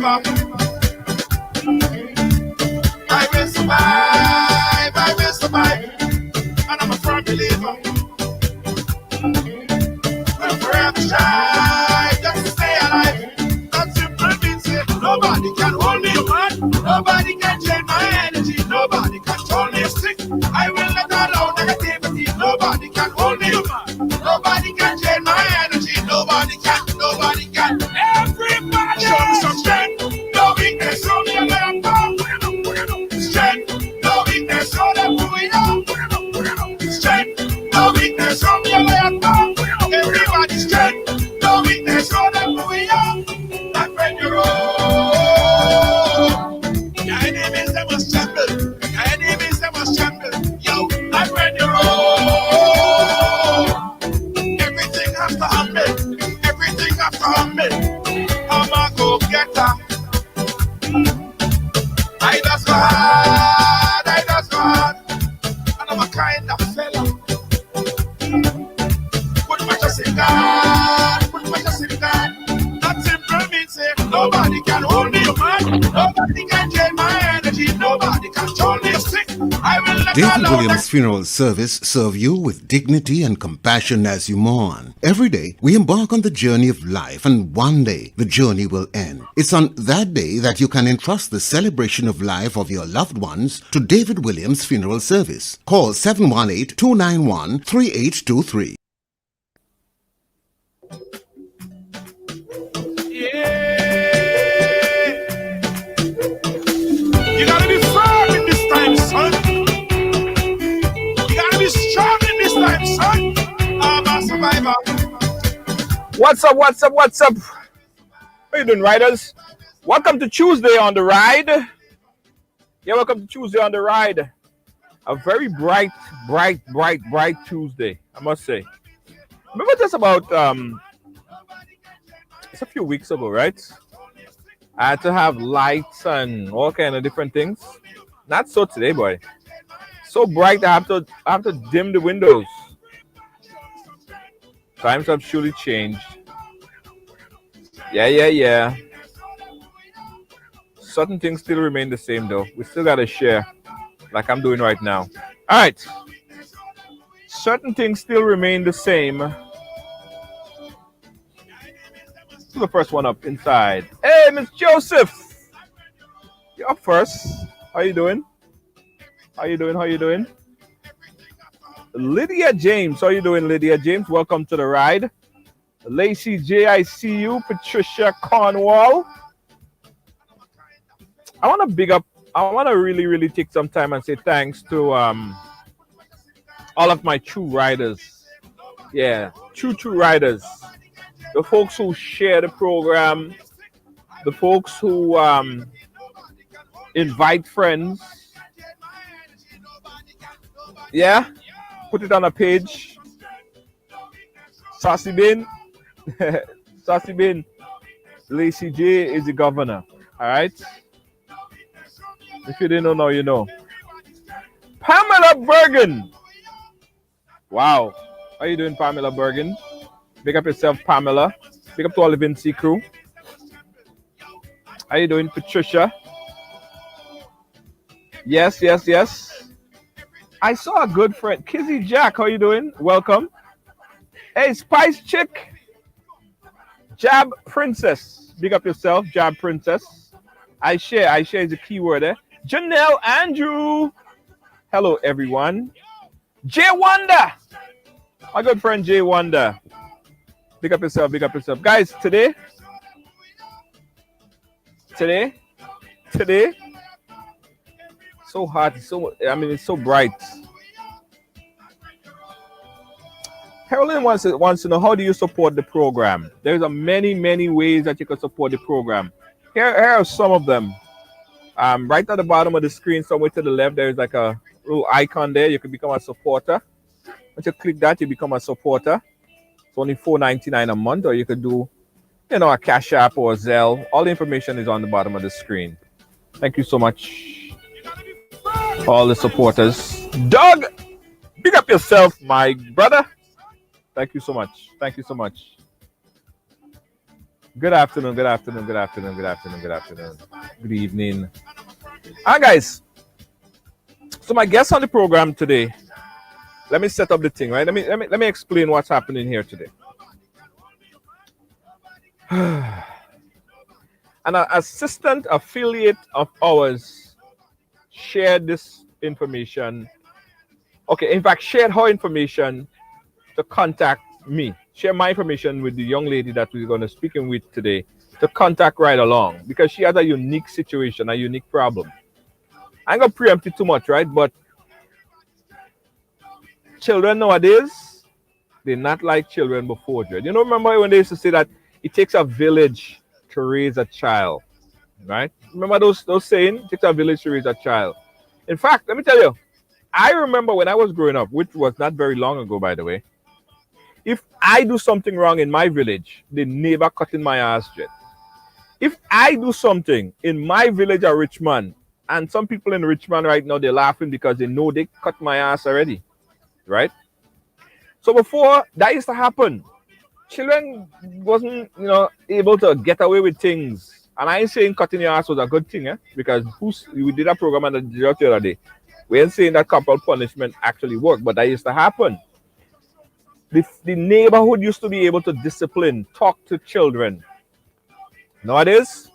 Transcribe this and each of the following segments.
survivor. I will survive, I will survive. And I'm a firm believer. We'll forever strive just to stay alive. That simple means it. Nobody can hold me, man. Nobody can change my energy. Nobody can hold me sick. I will not allow negativity. Nobody can hold me, man. Nobody can change my energy. Nobody can, nobody can. Everybody show me some strength. No weakness, show me a way I'm going. Strength, no weakness, show them who we are. Strength, no weakness, show me a way I'm going. Everybody strength, no weakness, show them who we are. That when you roll, your enemies they must tremble. Your enemies they must tremble. Yo, that when you roll, everything has to humble. Everything has to humble. I'm a go-getter. I just go hard, I just go hard. And I'm a kind of fella. Put my trust in God, put my trust in God. That simple means say, nobody can hold me, man. Nobody can change my energy. Nobody can control me sick. I will let David Williams Funeral Service serve you with dignity and compassion as you mourn. Every day, we embark on the journey of life, and one day, the journey will end. It's on that day that you can entrust the celebration of life of your loved ones to David Williams Funeral Service. Call 718-291-3823. You gotta be firm in this time, son. You gotta be strong in this time, son. I'm a survivor. What's up, what's up, what's up? How you doing, riders? Welcome to Tuesday on the Ride. Yeah, welcome to Tuesday on the Ride. A very bright Tuesday, I must say. Remember just about, it's a few weeks ago, right? I had to have lights and all kind of different things. Not so today, boy. So bright I have to dim the windows. Times have surely changed. Yeah. Certain things still remain the same though. We still gotta share, like I'm doing right now. All right. Certain things still remain the same. Who's the first one up inside? Hey, Miss Joseph. You're up first. How you doing? How you doing? Lydia James. How you doing, Lydia James? Welcome to the Ride. Lacey J, I see you. Patricia Cornwall. I want to really take some time and say thanks to all of my true riders. Yeah, true riders. The folks who share the program, the folks who invite friends. Yeah, put it on a page. Sassy Bin. Sassy Bin. Lacey J is the governor. All right. If you didn't know, now you know. Pamela Bergen. Wow. How you doing, Pamela Bergen? Big up yourself, Pamela. Big up to all the Vinci crew. How you doing, Patricia? Yes. I saw a good friend. Kizzy Jack, how you doing? Welcome. Hey, Spice Chick. Jab Princess. Big up yourself, Jab Princess. I share is a key word there. Janelle Andrew. Hello, everyone. Jay Wonder. My good friend Jay Wonder. Big up yourself. Guys, today. So hot. It's so bright. Carolyn wants to know, how do you support the program? There's many ways that you can support the program. Here are some of them. Right at the bottom of the screen, somewhere to the left, there's like a little icon there. You can become a supporter. Once you click that, you become a supporter. It's only $4.99 a month, or you could do, a Cash App or a Zelle. All the information is on the bottom of the screen. Thank you so much, all the supporters. Doug, big up yourself, my brother. Thank you so much. Good afternoon, good afternoon, good afternoon, good afternoon, good afternoon. Good evening. Hi guys. So my guest on the program today, let me set up the thing, right? Let me explain what's happening here today. An assistant affiliate of ours shared this information. Okay, in fact, shared her information to contact me. Share my information with the young lady that we're going to speaking with today to contact Ridealong because she has a unique situation, a unique problem. I ain't gonna preempt it too much, right? But children nowadays, they're not like children before, Dred. You know, remember when they used to say that it takes a village to raise a child, right? Remember those saying? It takes a village to raise a child. In fact, let me tell you, I remember when I was growing up, which was not very long ago, by the way. If I do something wrong in my village, they never cutting my ass, Dred. If I do something in my village or Richmond, and some people in Richmond right now they're laughing because they know they cut my ass already, right? So before that used to happen, children wasn't able to get away with things. And I ain't saying cutting your ass was a good thing, because we did a program on the other day. We ain't saying that corporal punishment actually worked, but that used to happen. The neighborhood used to be able to discipline, talk to children. Nowadays,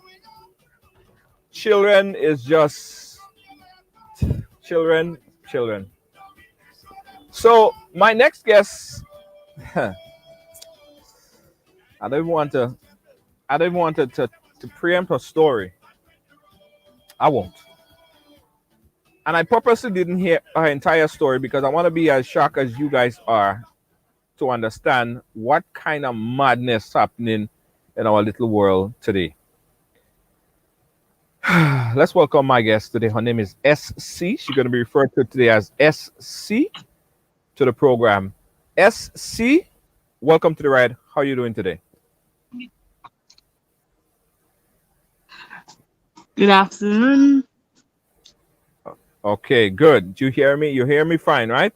children is just children, children. So my next guest, I don't even want to, to preempt her story. I won't. And I purposely didn't hear her entire story because I want to be as shocked as you guys are to understand what kind of madness happening in our little world today. Let's welcome my guest today. Her name is SC. She's going to be referred to today as SC to the program. SC, welcome to the ride. How are you doing today? Good afternoon. Okay, good. Do you hear me? You hear me fine, right?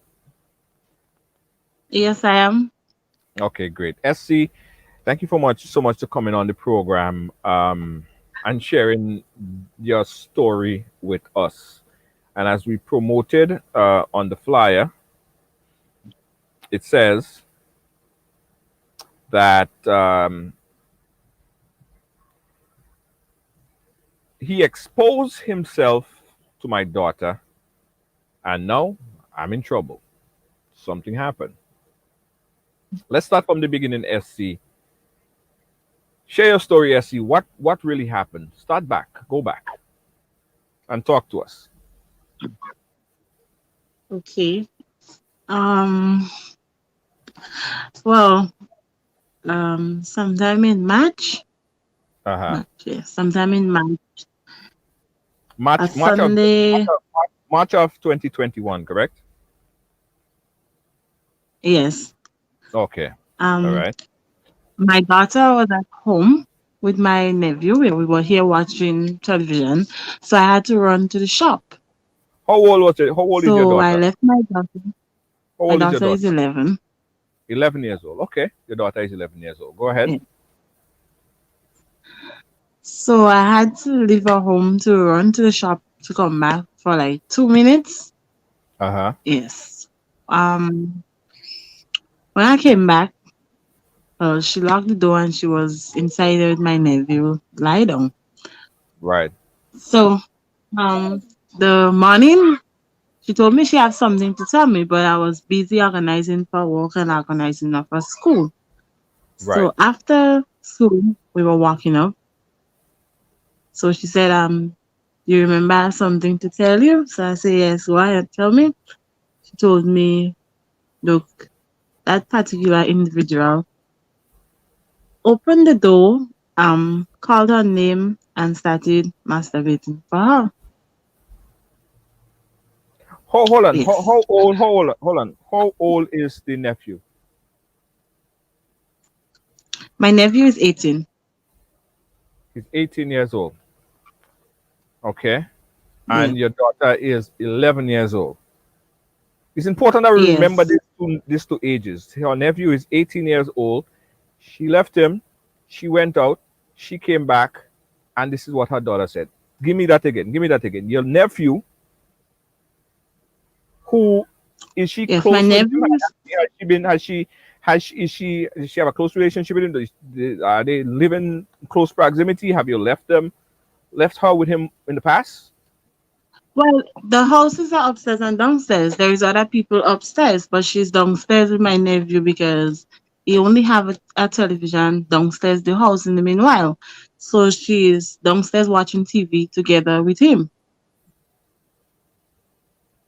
Yes, I am. Okay, great. SC, thank you so much for coming on the program and sharing your story with us. And as we promoted on the flyer, it says that he exposed himself to my daughter, and now I'm in trouble. Something happened. Let's start from the beginning, SC. Share your story, SC. What really happened? Start back, go back, and talk to us. Okay. Um. Well. Sometime in March. Uh-huh. March. Yes. Sometime in March. A March March of Sunday. March of 2021, correct? Yes. Okay. All Um. right. My daughter was at home with my nephew. We were here watching television, so I had to run to the shop. How old was it? How old is your So I daughter? left my daughter. How My old is your daughter is daughter? 11. 11 years old. Okay. Your daughter is 11 years old. Go ahead. Yeah. So I had to leave her home to run to the shop to come back for like 2 minutes. Uh-huh. Yes. When I came back, she locked the door and she was inside there with my nephew, lie down. Right. So, um, the morning she told me she had something to tell me, but I was busy organizing for work and organizing for school. Right. So after school, we were walking up. So she said, you remember I have something to tell you? So I said, yes, why? Tell me. She told me, look, that particular individual opened the door, called her name, and started masturbating for her. Hold on. Yes. Hold on. How old is the nephew? My nephew is 18. He's 18 years old. Okay. Yeah. And your daughter is 11 years old. It's important that we remember Yes. these two ages. Her nephew is 18 years old. She left him. She went out. She came back, and this is what her daughter said. Give me that again. Give me that again. Your nephew, who is she Yes, my close with him? nephew. Has she been? Does she have a close relationship with him? Are they live in close proximity? Have you left her with him in the past? Well, the houses are upstairs and downstairs. There is other people upstairs, but she's downstairs with my nephew because he only have a television downstairs the house in the meanwhile. So she's downstairs watching TV together with him.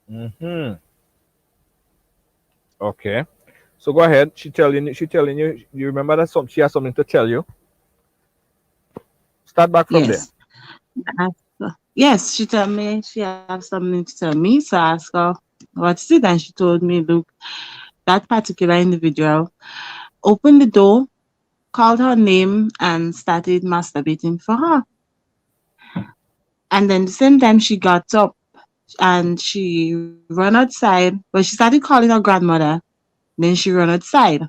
Hmm. Okay. So go ahead. She telling you. You remember that some she has something to tell you. Start back from there. Yes. Yes, she told me she have something to tell me. So I asked her, what is it? And she told me, look, that particular individual opened the door, called her name, and started masturbating for her. And then the same time she got up and she ran outside. Well, she started calling her grandmother. Then she ran outside.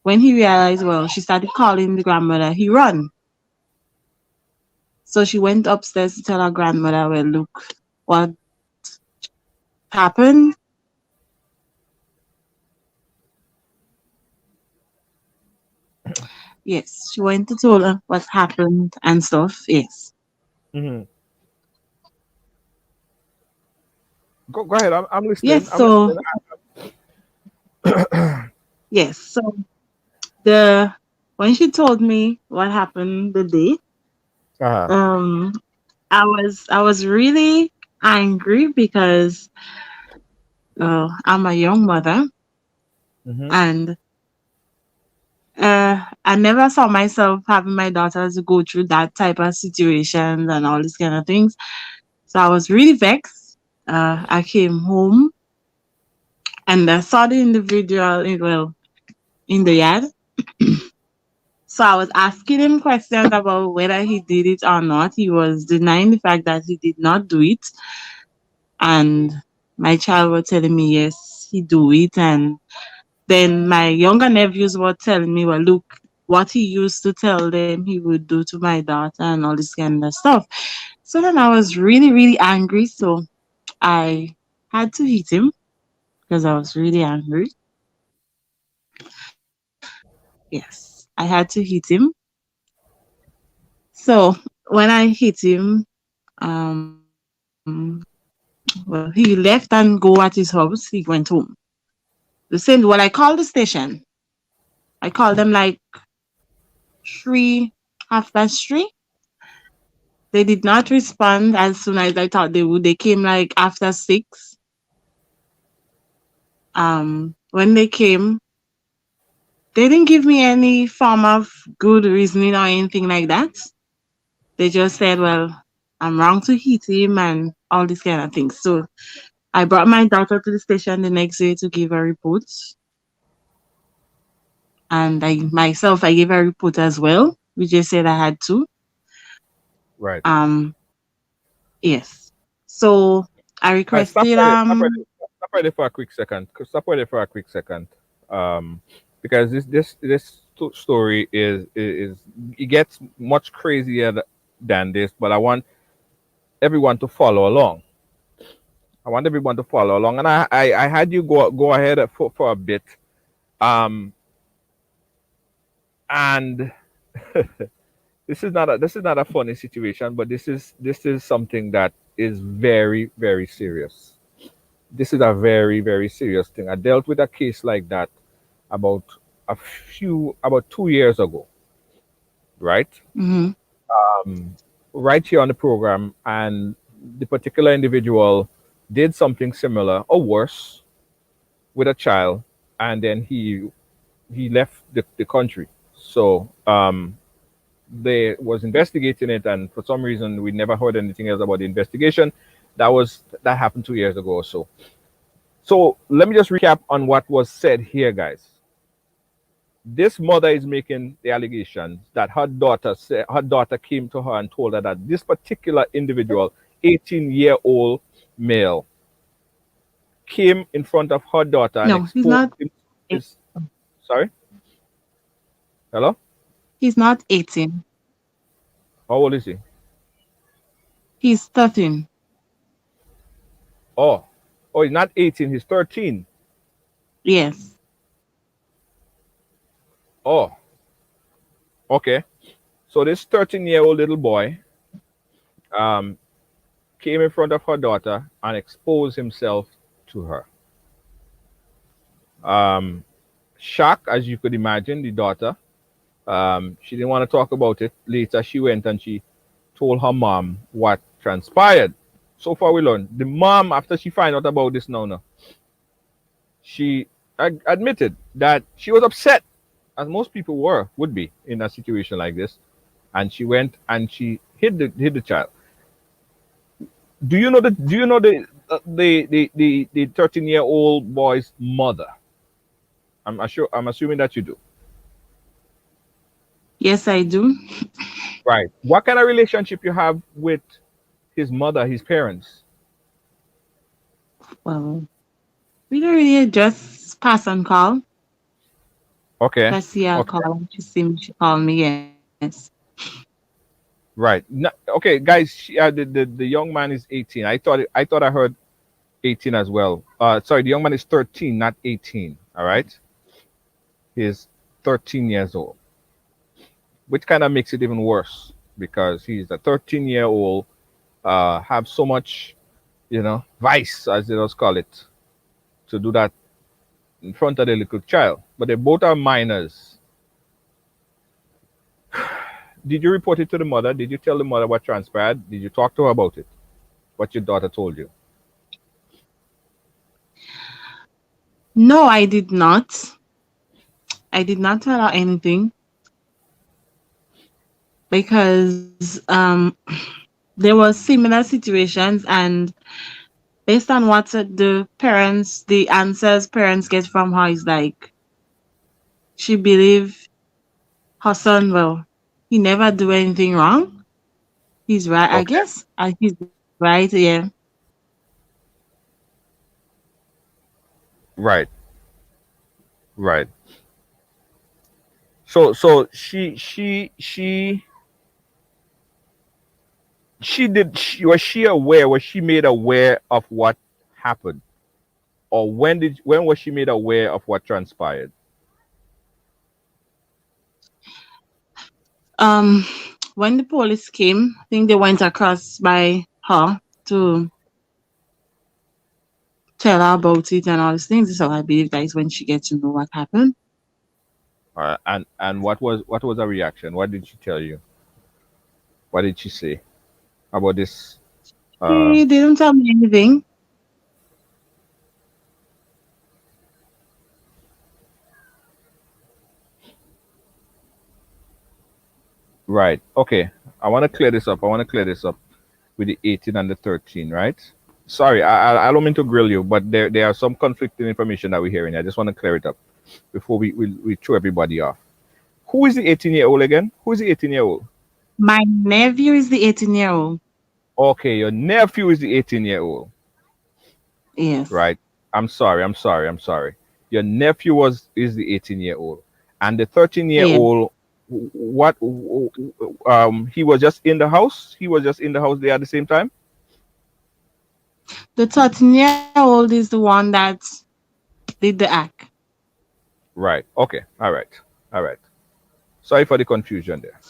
When he realized, well, she started calling the grandmother. He run. So she went upstairs to tell her grandmother, well, look, what happened? Yes, she went to tell her what happened and stuff. Yes. Hmm. Go ahead. I'm listening. Yes, I'm so listening. yes. So the when she told me what happened the day, Uh-huh. um I was really angry because I'm a young mother Hmm. and I never saw myself having my daughters go through that type of situations and all these kind of things. So I was really vexed. I came home and I saw the individual well in the yard. So I was asking him questions about whether he did it or not. He was denying the fact that he did not do it. And my child was telling me, yes, he do it. And then my younger nephews were telling me, well, look, what he used to tell them he would do to my daughter and all this kind of stuff. So then I was really, really angry. So I had to hit him because I was really angry. Yes, I had to hit him. So when I hit him, well, he left and go at his house. He went home. The same. Well, I called the station. I called them like 3, 3:30. They did not respond as soon as I thought they would. They came like after 6. When they came, they didn't give me any form of good reasoning or anything like that. They just said, well, I'm wrong to hit him and all these kind of things. So I brought my daughter to the station the next day to give a report. And I gave a report as well. We just said I had to. Right. Um, yes. So I Right. requested Stop right there for a quick second. Stop right there for a quick second. Um, because this story is it gets much crazier than this, but I want everyone to follow along. I want everyone to follow along, and I had you go ahead for a bit. Um, and this is not a funny situation, but this is something that is very very serious. This is a very very serious thing. I dealt with a case like that about about 2 years ago, right? mhm, Right here on the program, and the particular individual did something similar or worse with a child, and then he left the country. So they was investigating it, and for some reason we never heard anything else about the investigation. That happened 2 years ago or so. So let me just recap on what was said here, guys. This mother is making the allegation that her daughter came to her and told her that this particular individual, 18-year-old male, came in front of her daughter and no, he's exposed not. him. eight- His, sorry, hello. He's not 18. How old is he? He's 13. Oh, oh, he's not 18. He's 13. Yes. Oh, okay. So this 13-year-old little boy um, came in front of her daughter and exposed himself to her. Um, Shock, as you could imagine, the daughter. She didn't want to talk about it. Later, she went and she told her mom what transpired. So far, we learned the mom, after she found out about this now, she admitted that she was upset, as most people would be in a situation like this, and she went and she hid the child. Do you know the 13-year-old boy's mother? I'm assuming that you do. Yes, I do. Right. What kind of relationship you have with his mother, his parents? Well, we don't really just pass and call. Okay. Let's see, I'll Okay. call. She see me, she call me, yes. Right. No, okay, guys. The young man is 18. I thought I heard 18 as well. Sorry, the young man is 13, not 18. All right. He's 13 years old, which kind of makes it even worse because he's a 13-year-old. Have so much, vice, as they just call it, to do that in front of the little child. But they both are minors. Did you report it to the mother? Did you tell the mother what transpired? Did you talk to her about it? What your daughter told you? No, I did not. I did not tell her anything because there was similar situations, and based on what the answers parents get from her is like she believe her son. Well, he never do anything wrong. He's right, I Okay. guess. He's right, yeah. Right. Right. So was she aware? Was she made aware of what happened, or when was she made aware of what transpired? Um, when the police came, I think they went across by her to tell her about it and all these things. So I believe that is when she gets to know what happened. And what was her reaction? What did she tell you? What did she say about this? Uh, She didn't tell me anything. right. Okay. I want to clear this up. I want to clear this up with the 18 and the 13. Right. Sorry, I don't mean to grill you, but there are some conflicting information that we're hearing. I just want to clear it up before we throw everybody off. Who is the 18-year-old again? Who is the 18-year-old? My nephew is the 18-year-old. Okay, your nephew is the 18-year-old. Yes. Right. I'm sorry. Your nephew is the 18-year-old, and the 13-year-old. What? He was just in the house. He was just in the house there at the same time. The 13-year-old is the one that did the act. Right. Okay. All right. All right. Sorry for the confusion there.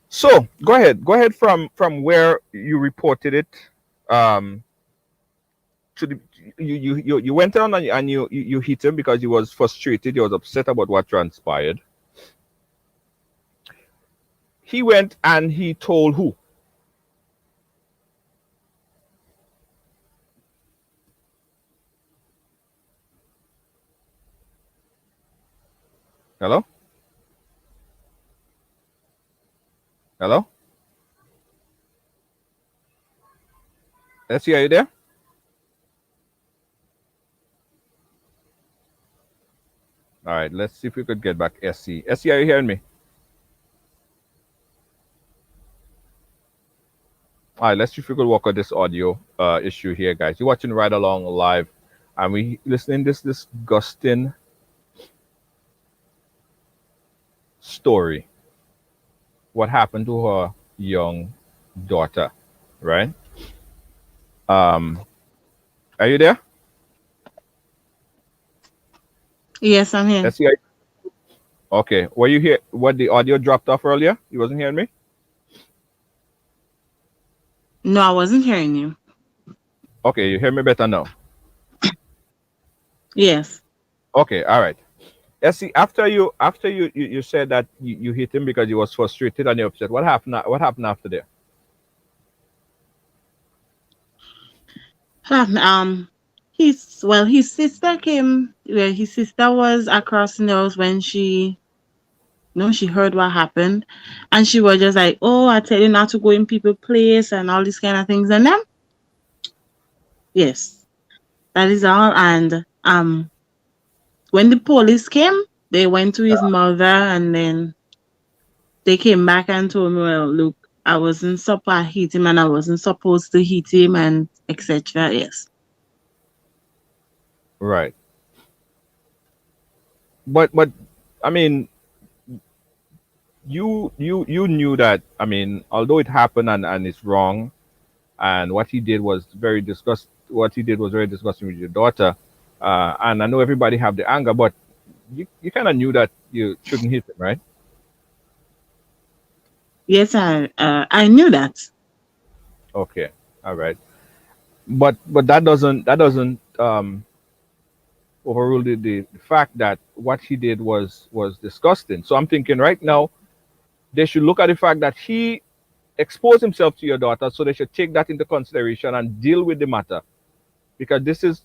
So go ahead. Go ahead from where you reported it. Um, to the you went on and you hit him because he was frustrated. He was upset about what transpired. He went and he told who? Hello? Hello? Essie, are you there? All right, let's see if we could get back SC. SC, are you hearing me? All right, let's see if we could work on this audio issue here, guys. You're watching Ride Along live, and we listening this disgusting story. What happened to her young daughter, right? Um, are you there? Yes, I'm here. Let's see. Okay, were you here? What, the audio dropped off earlier? You wasn't hearing me? No, I wasn't hearing you. Okay, you hear me better now. Yes. Okay, all right. Let's see. After you said that you hit him because he was frustrated and you're upset. What happened? What happened after there? His sister came. Well, his sister was across the house when she heard what happened, and she was just like, "Oh, I tell you not to go in people place and all these kind of things." And then, yes, that is all. And when the police came, they went to his mother, and then they came back and told me, "Well, look, I wasn't supposed to hit him, and I wasn't supposed to hit him, and etc." Yes. Right. But I mean, you knew that. I mean, although it happened and it's wrong, and what he did was very disgust. What he did was very disgusting with your daughter. And I know everybody have the anger, but you kind of knew that you shouldn't hit him, right? Yes, I knew that. Okay, all right. But that doesn't overrule the fact that what he did was disgusting. So I'm thinking right now they should look at the fact that he exposed himself to your daughter, so they should take that into consideration and deal with the matter, because this is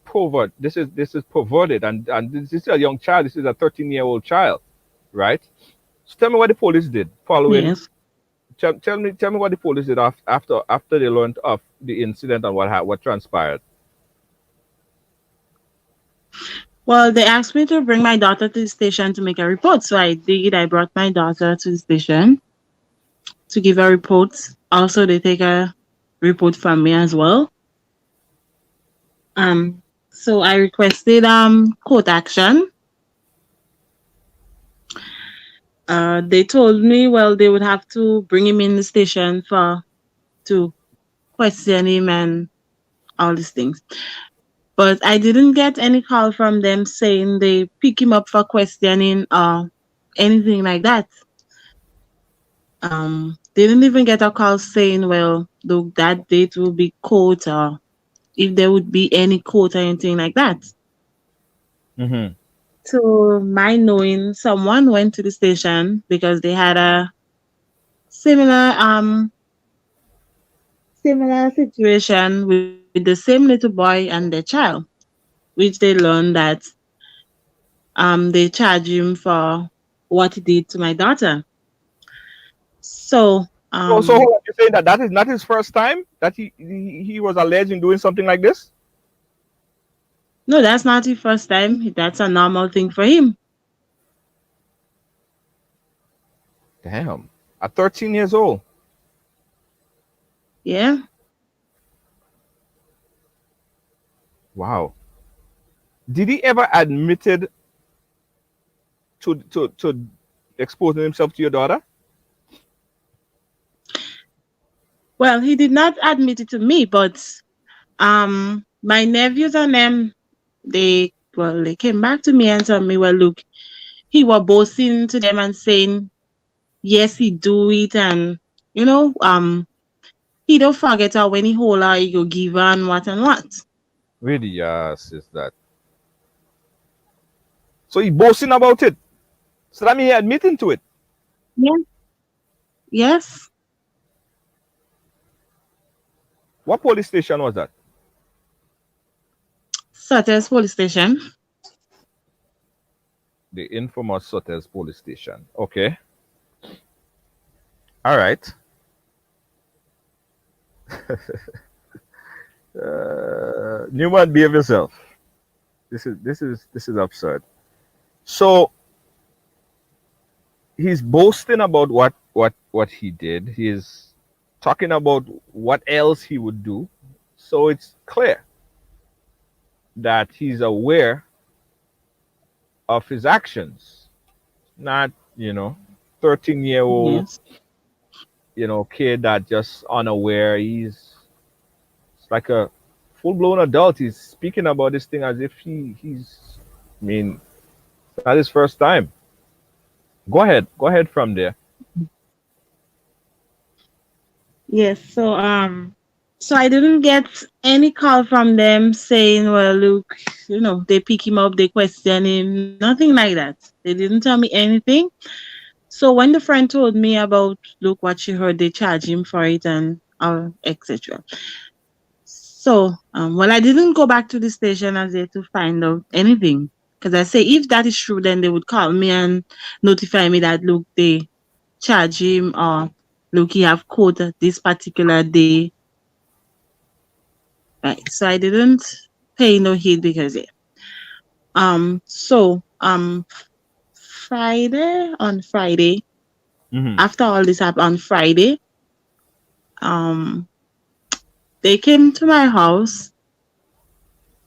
pervert. This is perverted, and this is a young child. This is a 13-year-old child, right? So tell me what the police did following. Yes. Tell me what the police did after they learned of the incident and what transpired. Well, they asked me to bring my daughter to the station to make a report. So I did. I brought my daughter to the station to give a report. Also, they take a report from me as well. Um, so I requested court action. They told me, well, they would have to bring him in the station for to question him and all these things. But I didn't get any call from them saying they pick him up for questioning or anything like that. They didn't even get a call saying, well, that date will be court or if there would be any court or anything like that. Mm-hmm. So my knowing, someone went to the station because they had a similar similar situation with the same little boy and their child, which they learned that they charge him for what he did to my daughter. So So hold on, you're saying that that is not his first time that he was alleged in doing something like this? no, that's not the first time. That's a normal thing for him. Damn, at 13 years old. Yeah. Wow. Did he ever admitted to exposing himself to your daughter? Well, he did not admit it to me, but my nephews and them, they came back to me and told me, well, look, he was boasting to them and saying, yes, he do it, and you know, he don't forget her when he hold her, he go give her and what and what. Really? Yes, is that. So he boasting about it. So that means he admitting to it. Yeah. Yes. What police station was that? Sutters police station. The infamous Sotes police station. Okay. All right. Newman, behave yourself. This is absurd. So he's boasting about what he did. He's talking about what else he would do. So it's clear that he's aware of his actions. Not 13-year-old. Yes. kid that just unaware. It's like a full blown adult. He's speaking about this thing as if he's. I mean, it's not his first time. Go ahead from there. Yes. So I didn't get any call from them saying, well, look, they pick him up, they question him, nothing like that. They didn't tell me anything. So when the friend told me about, look, what she heard, they charge him for it and etc. So, well, I didn't go back to the station as yet to find out anything. Because I say, if that is true, then they would call me and notify me that, look, they charge him, or look, he have court this particular day. Right. So I didn't pay no heed because yeah. So on Friday, Hmm. after all this happened on Friday, um they came to my house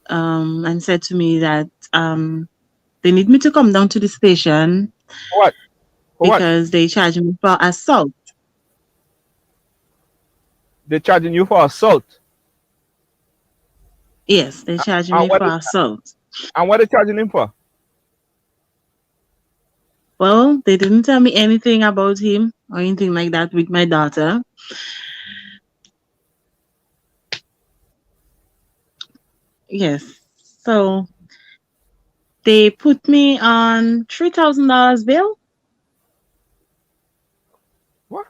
and said to me that they need me to come down to the station For what? For what? because they charge me for assault. They're charging you for assault. Yes, they charging And me what? for assault. And what are they charging him for? Well, they didn't tell me anything about him or anything like that with my daughter. Yes. So they put me on $3,000 bill. What?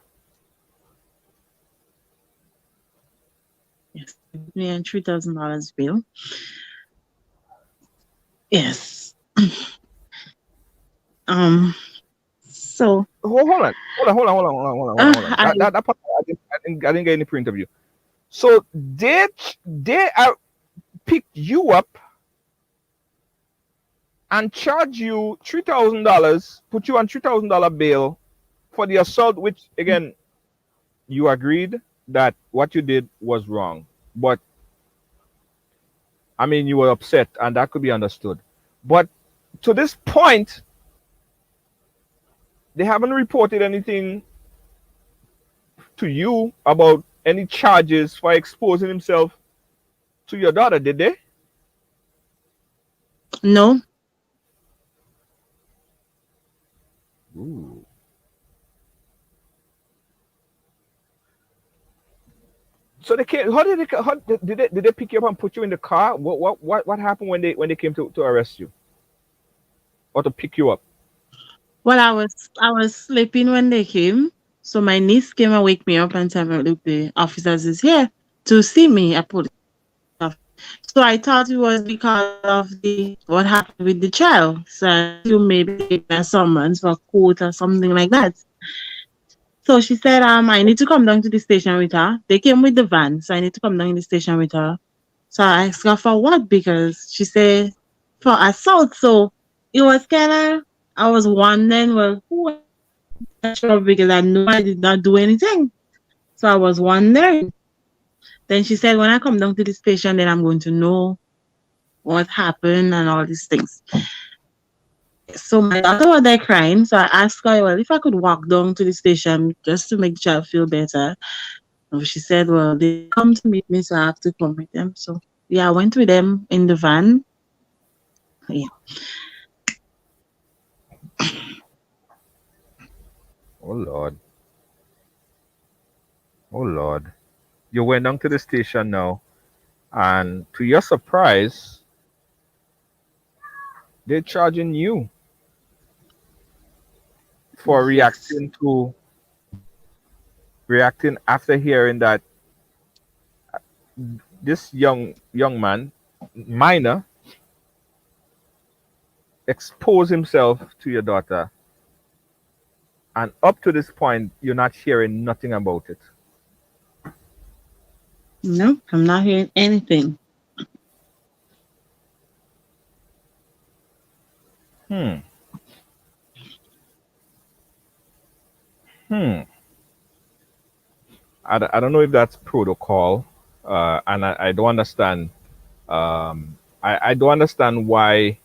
Yes, they put me on $3,000 bill. Yes. Um. So Hold on. I That part I didn't get any print of you. So they are pick you up and charge you $3,000, put you on $3,000 bail for the assault, which again you agreed that what you did was wrong, but I mean you were upset and that could be understood. But to this point, they haven't reported anything to you about any charges for exposing himself to your daughter, did they? no. Ooh. So they came. How did they pick you up and put you in the car? What happened when they came to arrest you or to pick you up? Well, I was sleeping when they came. So my niece came and wake me up and tell me, look, the officers is here to see me, a police officer. So I thought it was because of the what happened with the child. So I assumed maybe they gave me a summons for court or something like that. So she said, I need to come down to the station with her. They came with the van, so I need to come down to the station with her. So I asked her for what because she said for assault. So it was kind of, I was wondering, well, who was that sure because I know I did not do anything. So I was wondering. Then she said, when I come down to the station, then I'm going to know what happened and all these things. So my daughter was there crying. So I asked her, well, if I could walk down to the station just to make the child feel better. And she said, well, they come to meet me, so I have to come with them. So yeah, I went with them in the van. Yeah. Oh Lord, oh Lord! You went down to the station now, and to your surprise, they're charging you for Yes. reacting after hearing that this young man, minor, exposed himself to your daughter, and up to this point, you're not hearing nothing about it. No, I'm not hearing anything. Hmm. Hmm. I don't know if that's protocol, and I don't understand. I don't understand why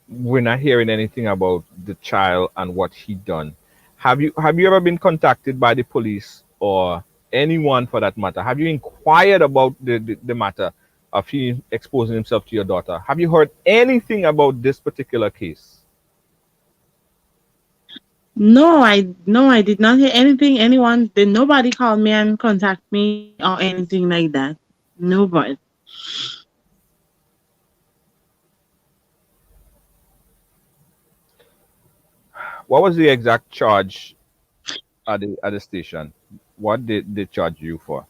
we're not hearing anything about the child and what he done. Have you ever been contacted by the police or anyone for that matter? Have you inquired about the matter of he exposing himself to your daughter? Have you heard anything about this particular case? No, I did not hear anything. Nobody called me and contact me or anything like that. Nobody. What was the exact charge at the station? What did they charge you for?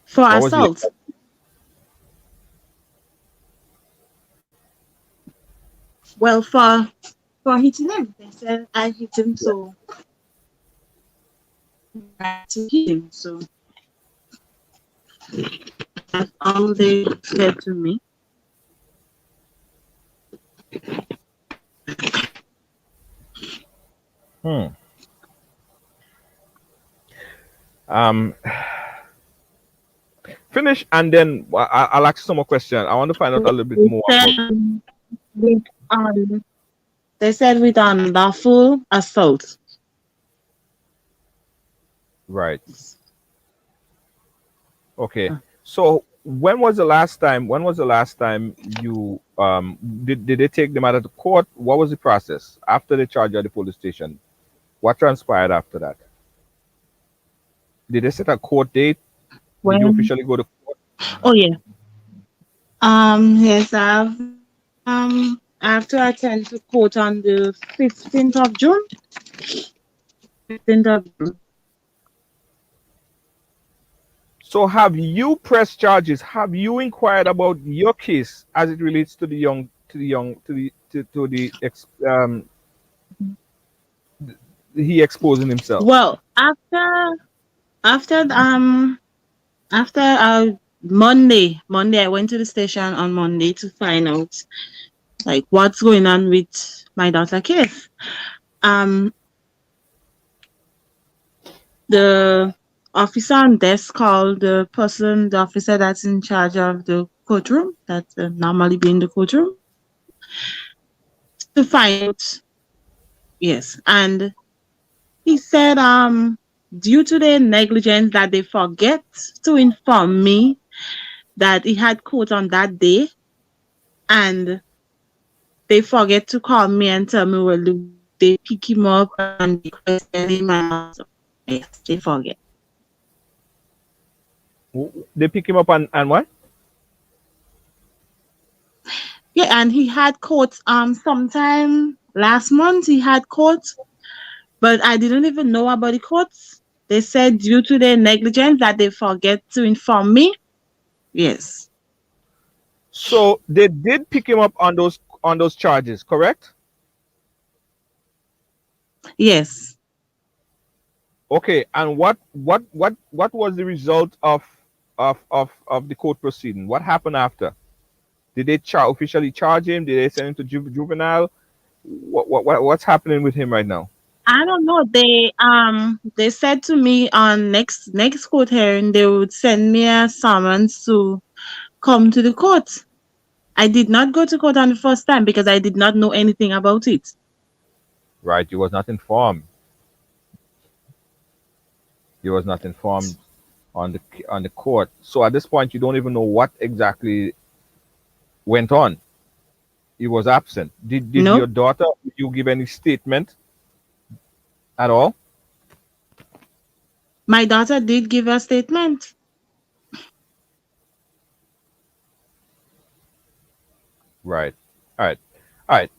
For What was the assault. Well, for hitting him, they said I hit him, so I to hit him. So that's all they said to me. Hmm. Um, finish and then I'll ask you some more questions. I want to find out a little bit They more said about. with they said with unlawful assault. Right. Okay. So when was the last time? When was the last time you did they take the matter to court? What was the process after they charged you at the police station? What transpired after that? Did they set a court date? Did you When officially go to court? oh yeah. Yes, I have to attend to court on the 15th of June. 15th of June. So have you pressed charges? Have you inquired about your case as it relates to the young to the young to the he exposing himself? Well, after Monday I went to the station on Monday to find out like what's going on with my daughter case. The officer on desk called the officer that's in charge of the courtroom, that's normally be in the courtroom, to find out. Yes, and he said, due to their negligence that they forget to inform me that he had court on that day, and they forget to call me and tell me, well, they pick him up and they question him. Yes, they forget. They pick him up and what? Yeah, and he had court sometime last month. He had court, but I didn't even know about the courts. They said due to their negligence that they forget to inform me. Yes. So they did pick him up on those charges, correct? Yes. Okay, and what was the result of the court proceeding? What happened after? Did they officially charge him? Did they send him to juvenile? What's happening with him right now? I don't know. They said to me on next court hearing they would send me a summons to come to the court. I did not go to court on the first time because I did not know anything about it. Right, you was not informed. You was not informed on the court. So at this point, you don't even know what exactly went on. He was absent. Did No, your daughter? Did you give any statement at all? my daughter did give a statement. Right. All right. All right.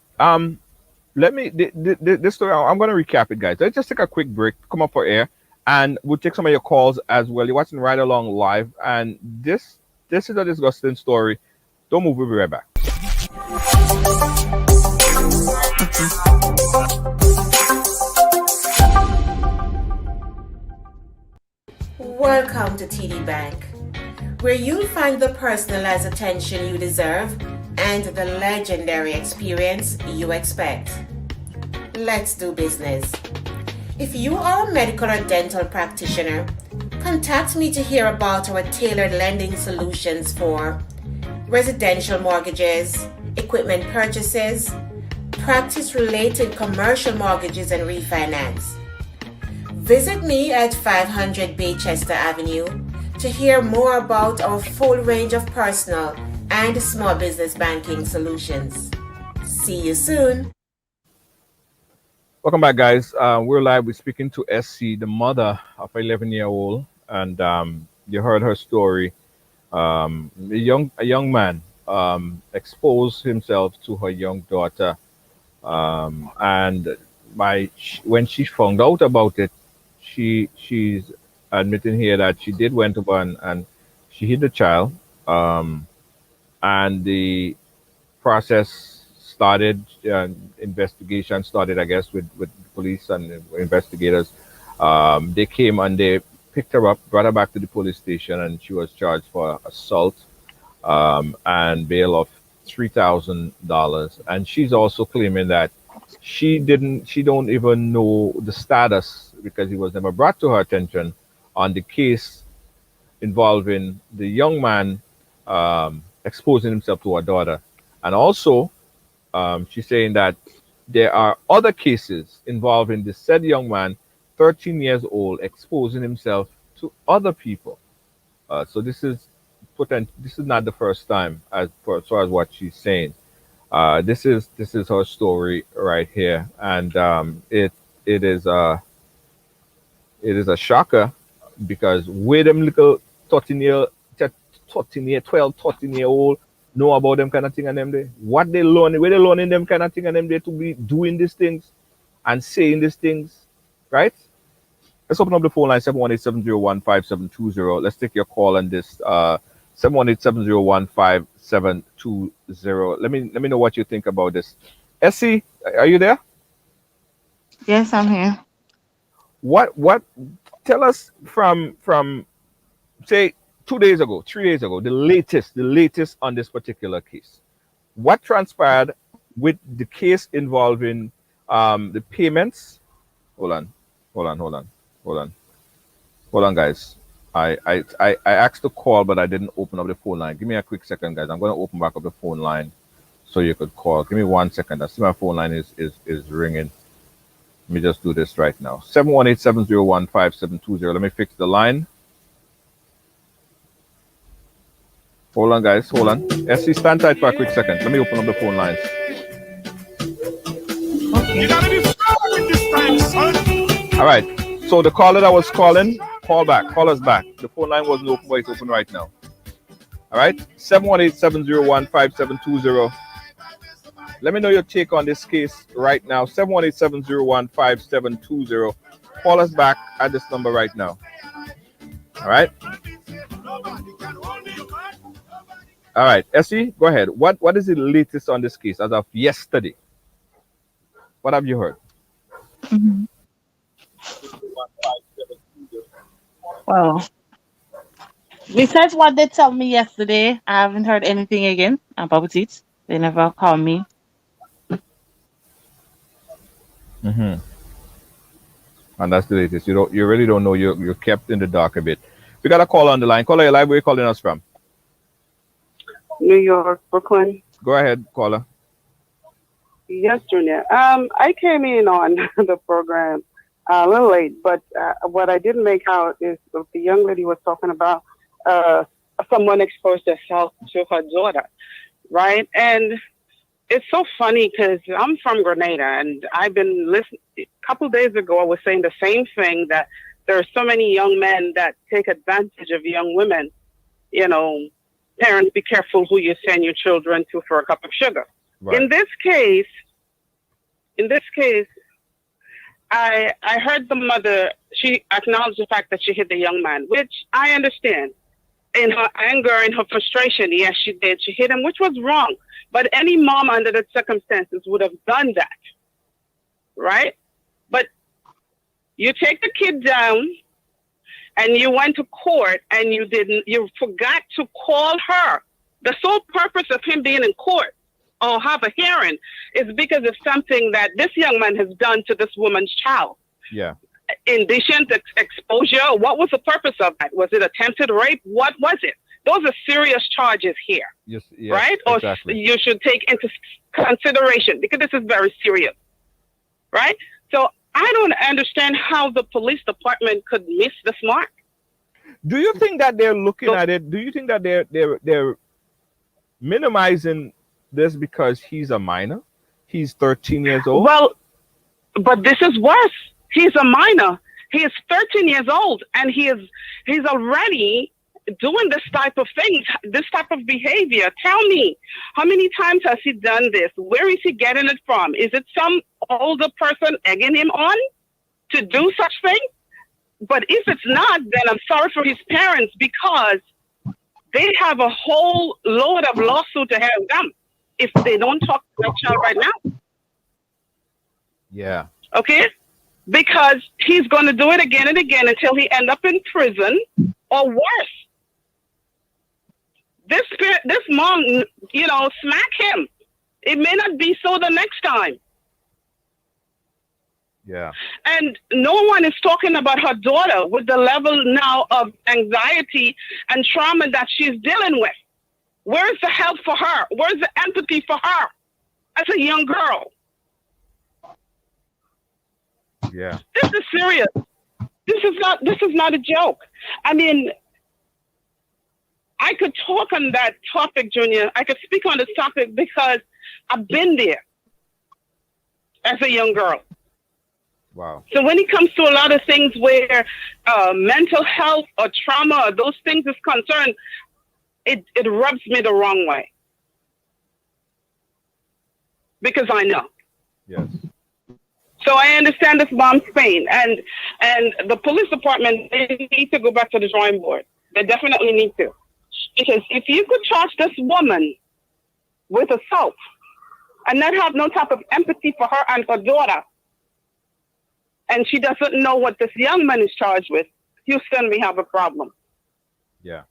Let me this story. I'm going to recap it, guys. Let's just take a quick break. Come up for air, and we'll take some of your calls as well. You're watching Ride Along live, and this is a disgusting story. Don't move. We'll be right back. Welcome to TD Bank, where you'll find the personalized attention you deserve and the legendary experience you expect. Let's do business. If you are a medical or dental practitioner, contact me to hear about our tailored lending solutions for residential mortgages, equipment purchases, practice related commercial mortgages and refinance. Visit me at 500 Baychester Avenue to hear more about our full range of personal and small business banking solutions. See you soon. Welcome back, guys. We're live. We're speaking to SC, the mother of an 11-year-old, and you heard her story. A young man exposed himself to her young daughter, and when she found out about it, she's admitting here that she did went over and she hit the child, and the process started. Investigation started, I guess, with police and investigators. They came and they picked her up, brought her back to the police station, and she was charged for assault and bail of $3,000. And she's also claiming that she don't even know the status because it was never brought to her attention on the case involving the young man exposing himself to her daughter. And also, she's saying that there are other cases involving the said young man, 13 years old, exposing himself to other people. So this is not the first time, as far as what she's saying. This is her story right here, and it is a shocker because with them little 12, 13 year old know about them kind of thing and them there. What they learn, where they learning them kind of thing and them there to be doing these things and saying these things, right? Let's open up the phone line 718-701-5720. Let's take your call on this 718-701-5720. Let me know what you think about this. Essie, are you there? Yes, I'm here. What tell us from say 2 days ago, 3 days ago, the latest on this particular case. What transpired with the case involving the payments? Hold on, guys. I asked to call, but I didn't open up the phone line. Give me a quick second, guys. I'm going to open back up the phone line so you could call. Give me 1 second. I see my phone line is ringing. Let me just do this right now. 718-701-5720. Let me fix the line. Hold on, guys. Hold on. SC, stand tight for a quick second. Let me open up the phone lines. You gotta be strong in this time, son. All right. So the caller that was calling, call us back. The phone line wasn't open, but it's open right now. All right. 718-701-5720. Let me know your take on this case right now. 718-701-5720. Call us back at this number right now. All right. All right, Essie, go ahead. What is the latest on this case as of yesterday? What have you heard? Mm-hmm. Well, besides what they told me yesterday, I haven't heard anything again about it. They never called me. Mm-hmm. And that's the latest. You really don't know. You're kept in the dark a bit. We got a call on the line. Caller, your live. Where are you calling us from? New York, Brooklyn. Go ahead, caller. Yes, Junior. I came in on the program a little late, but what I didn't make out is the young lady was talking about someone exposed herself to her daughter, right? And it's so funny because I'm from Grenada, and I've been listening. A couple days ago, I was saying the same thing, that there are so many young men that take advantage of young women. You know, parents, be careful who you send your children to for a cup of sugar. Right. In this case, I heard the mother, she acknowledged the fact that she hit the young man, which I understand. In her anger, in her frustration, yes, she did. She hit him, which was wrong. But any mom under the circumstances would have done that, right? But you take the kid down and you went to court and you forgot to call her. The sole purpose of him being in court or have a hearing is because of something that this young man has done to this woman's child. Yeah. Indecent exposure. What was the purpose of that? Was it attempted rape? What was it? Those are serious charges here, Yes, right? Or exactly. you should take into consideration because this is very serious, right? So I don't understand how the police department could miss this mark. Do you think that they're looking So, at it? Do you think that they're minimizing this because he's a minor? He's 13 years old. well, but this is worse. He's a minor. He is 13 years old, and he's already doing this type of thing, this type of behavior. Tell me, how many times has he done this? Where is he getting it from? Is it some older person egging him on to do such thing? But if it's not, then I'm sorry for his parents because they have a whole load of lawsuit ahead of them if they don't talk to that child right now. Yeah. Okay? Because he's going to do it again and again until he end up in prison or worse. This mom, smack him. It may not be so the next time. Yeah. And no one is talking about her daughter with the level now of anxiety and trauma that she's dealing with. Where's the help for her? Where's the empathy for her as a young girl? Yeah. This is serious. This is not a joke. I mean, I could talk on that topic, Junior. I could speak on this topic because I've been there as a young girl. Wow. So when it comes to a lot of things where mental health or trauma or those things is concerned, it rubs me the wrong way. Because I know. Yes. So I understand this mom's pain. And the police department, they need to go back to the drawing board. They definitely need to. Because if you could charge this woman with assault and not have no type of empathy for her and her daughter, and she doesn't know what this young man is charged with, Houston, we have a problem. Yeah.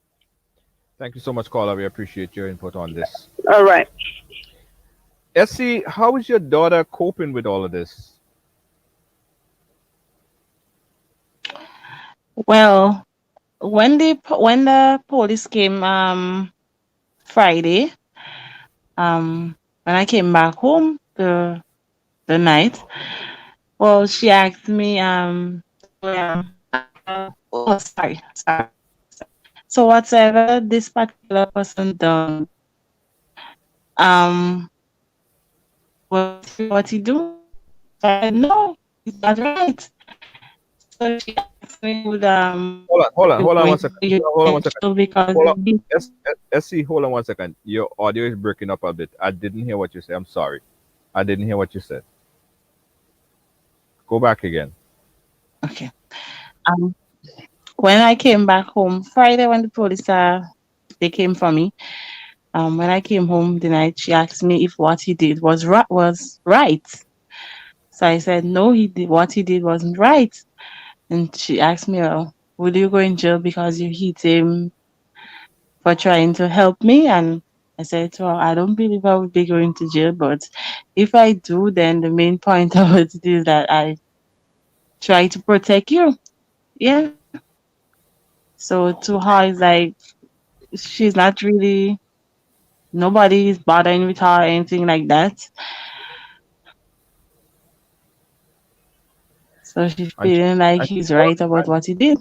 Thank you so much, caller. We appreciate your input on this. All right. Essie, how is your daughter coping with all of this? Well, when the police came Friday, when I came back home the night, well, she asked me oh, sorry. So whatever this particular person done, um what he do? I said, no, it's not right. So she asked me would you Hold on going one to second. you Hold on one second. because Hold on. Essie, hold on one second. Your audio is breaking up a bit. I didn't hear what you said. I'm sorry. I didn't hear what you said. Go back again. okay. Um when I came back home Friday when the police they came for me, when I came home the night, she asked me if what he did was right. So I said no, what he did wasn't right. And she asked me, well, will you go in jail because you hit him for trying to help me? And I said, well, I don't believe I would be going to jail, but if I do, then the main point of it is that I try to protect you. Yeah. So to her, it's like she's not really, nobody is bothering with her or anything like that. So she's And she, feeling like and she's he's worried. right about what he did.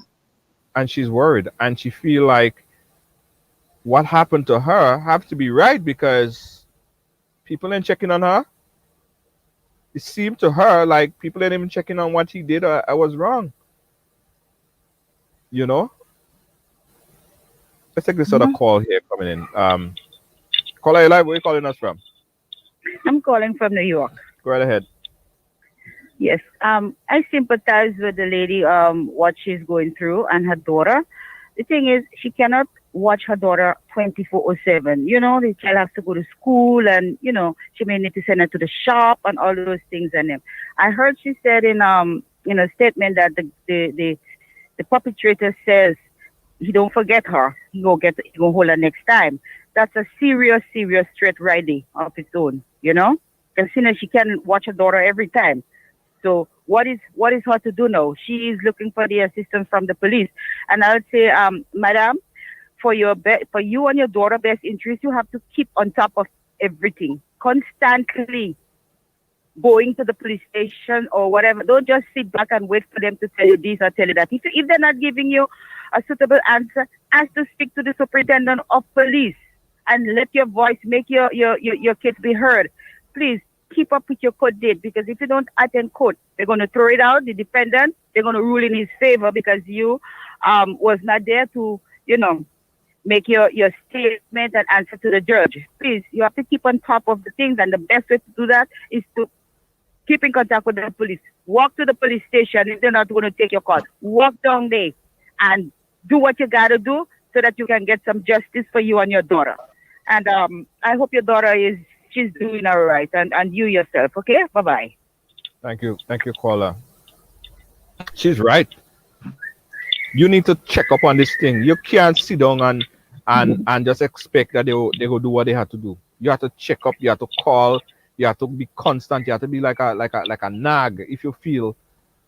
And she's worried. And she feel like what happened to her have to be right because people ain't checking on her. It seemed to her like people ain't even checking on what he did or I was wrong. You know? Let's take this other Mhm. call here coming in. Caller, you live. Where are you calling us from? I'm calling from New York. Go right ahead. Yes. I sympathize with the lady, what she's going through and her daughter. The thing is, she cannot watch her daughter 24/7. You know, the child has to go to school and, she may need to send her to the shop and all those things. And I heard she said in a statement that the perpetrator says he don't forget her. He gonna hold her next time. That's a serious, serious threat right there of its own, Because she can watch her daughter every time. So what is her to do now? She is looking for the assistance from the police. And I would say, madam, for for you and your daughter best interest, you have to keep on top of everything constantly. Going to the police station or whatever. Don't just sit back and wait for them to tell you this or tell you that. If they're not giving you a suitable answer, ask to speak to the superintendent of police and let your voice make your kids be heard. Please keep up with your court date, because if you don't attend court, they're going to throw it out. The defendant, they're going to rule in his favor because you was not there to, make your statement and answer to the judge. Please, you have to keep on top of the things, and the best way to do that is to keep in contact with the police. Walk to the police station if they're not going to take your call. Walk down there and do what you got to do so that you can get some justice for you and your daughter. And I hope your daughter she's doing all right, and you yourself. Okay? Bye-bye. Thank you, caller. She's right. You need to check up on this thing. You can't sit down and just expect that they will do what they have to do. You have to check up. You have to call. You have to be constant. You have to be like a nag if you feel,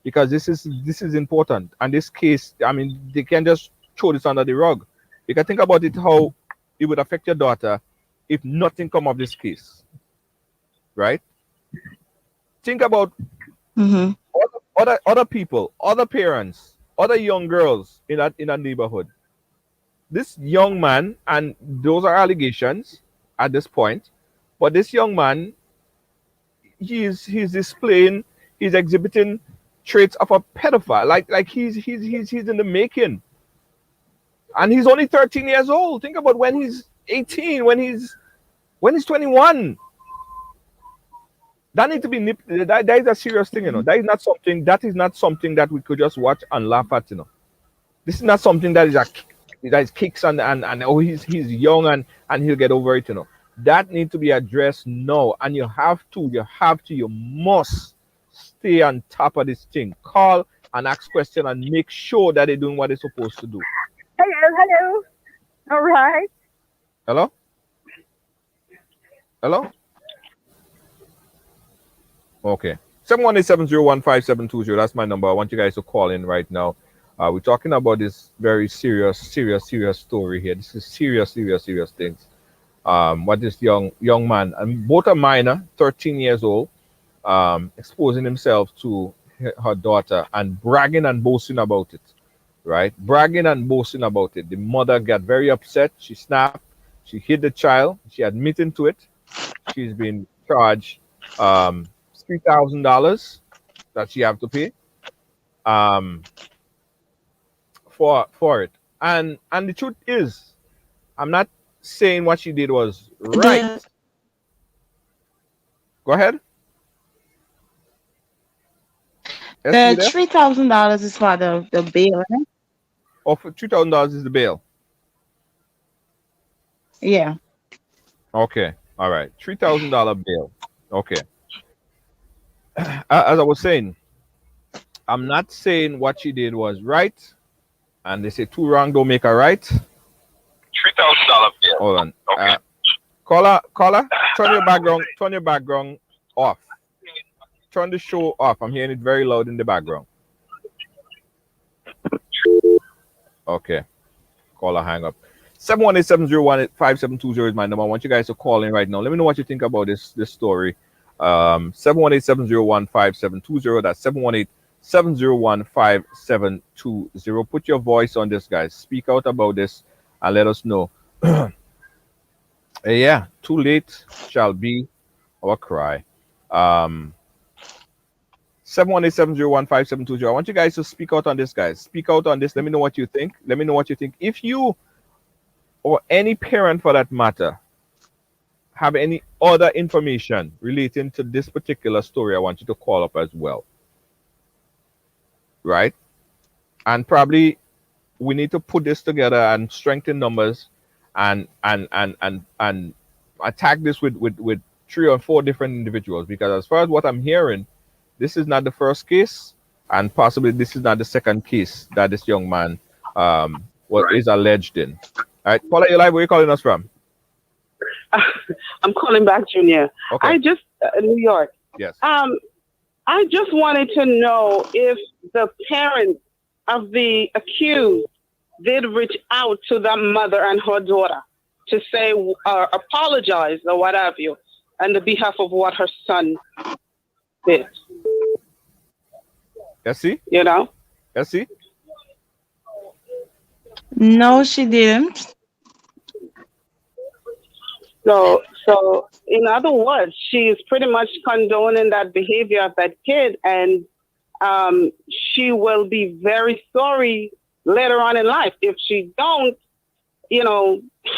because this is important. And this case, I mean, they can't just throw this under the rug. You can think about it, how it would affect your daughter if nothing come of this case, right? Think about other people, other parents, other young girls in that neighborhood. This young man, and those are allegations at this point, but this young man, he's displaying, he's exhibiting traits of a pedophile. Like he's in the making. And he's only 13 years old. Think about when he's 18, when he's 21. That needs to be nipped. That is a serious thing, That is not something that we could just watch and laugh at, This is not something that is kicks and oh, he's young and he'll get over it, That needs to be addressed now, and you must stay on top of this thing. Call and ask questions and make sure that they're doing what they're supposed to do. Hello. All right. Hello? Okay. 718-701-5720. That's my number. I want you guys to call in right now. We're talking about this very serious story here. This is serious things. What this young man, and both are minor, 13 years old, exposing himself to her daughter and bragging and boasting about it, right? Bragging and boasting about it. The mother got very upset. She snapped. She hit the child. She admitted to it. She's been charged $3,000 that she have to pay for it. And the truth is, I'm not saying what she did was right. Go ahead. The $3,000 is for the bail, right? Oh, for $3,000 is the bail. Yeah. Okay. All right. $3,000 bail. Okay. As I was saying, I'm not saying what she did was right. And they say two wrong don't make a right. $3,000 bill. Hold on. Okay. Caller, turn your background off. Turn the show off. I'm hearing it very loud in the background. Okay. Caller, hang up. 718-701-5720 is my number. I want you guys to call in right now. Let me know what you think about this story. 718-701-5720. That's 718-701-5720. Put your voice on this, guys. Speak out about this and let us know. Yeah, too late shall be our cry. 718-701-5720. I want you guys to speak out on this, guys. Speak out on this. Let me know what you think. If you or any parent for that matter have any other information relating to this particular story, I want you to call up as well. Right? And probably we need to put this together and strengthen numbers and attack this with 3 or 4 different individuals, because as far as what I'm hearing, this is not the first case, and possibly this is not the second case that this young man is alleged in. All right, Paula, you're live. Where are you calling us from? I'm calling back, Junior. Okay. New York. Yes. I just wanted to know if the parents of the accused did reach out to that mother and her daughter to say apologize or what have you, on the behalf of what her son did. Yes, see? You know. Yes, see? No, she didn't. So in other words, she is pretty much condoning that behavior of that kid, and she will be very sorry later on in life if she don't,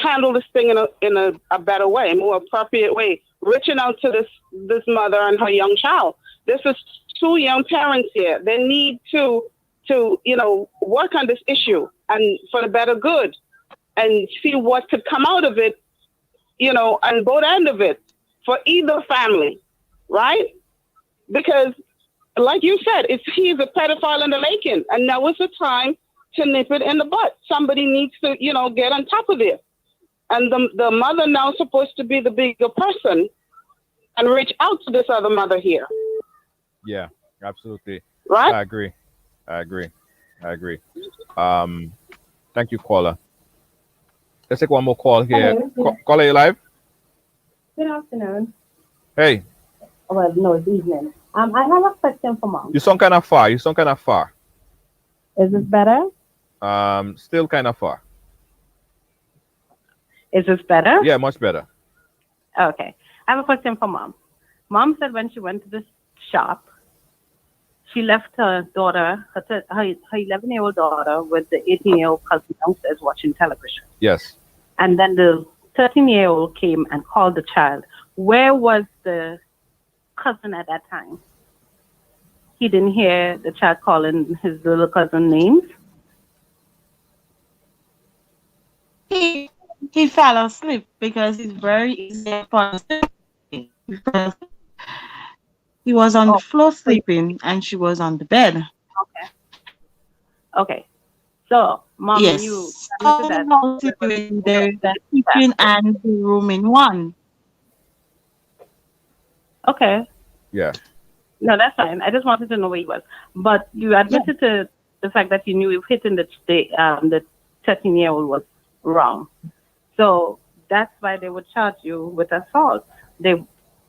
handle this thing in a better way, more appropriate way, reaching out to this mother and her young child. This is two young parents here. They need to work on this issue and for the better good, and see what could come out of it, on both end of it for either family, right? Because, like you said, he's a pedophile in the making, and now is the time to nip it in the butt. Somebody needs to, get on top of it. And the mother now supposed to be the bigger person and reach out to this other mother here. Yeah, absolutely. Right? I agree. Thank you, caller. Let's take one more call here. Hello. Caller, you live? Good afternoon. Hey, Well, no, it's evening. I have a question for mom. you sound kind of far. Is this better? Still kind of far. Is this better? Yeah, much better. Okay. I have a question for mom. Mom said when she went to the shop, she left her daughter, her 11-year-old daughter, with the 18-year-old cousin downstairs watching television. Yes. And then the 13-year-old came and called the child. Where was the cousin at that time? He didn't hear the child calling his little cousin names. He fell asleep because it's very easy for sleeping. Because he was on the floor sleeping and she was on the bed. Okay. So, mom, Yes. you There is a kitchen and the room in one. Okay. Yeah. No, that's fine. I just wanted to know where he was. But you admitted to the fact that you knew if hitting the 13-year-old was wrong. So that's why they would charge you with assault.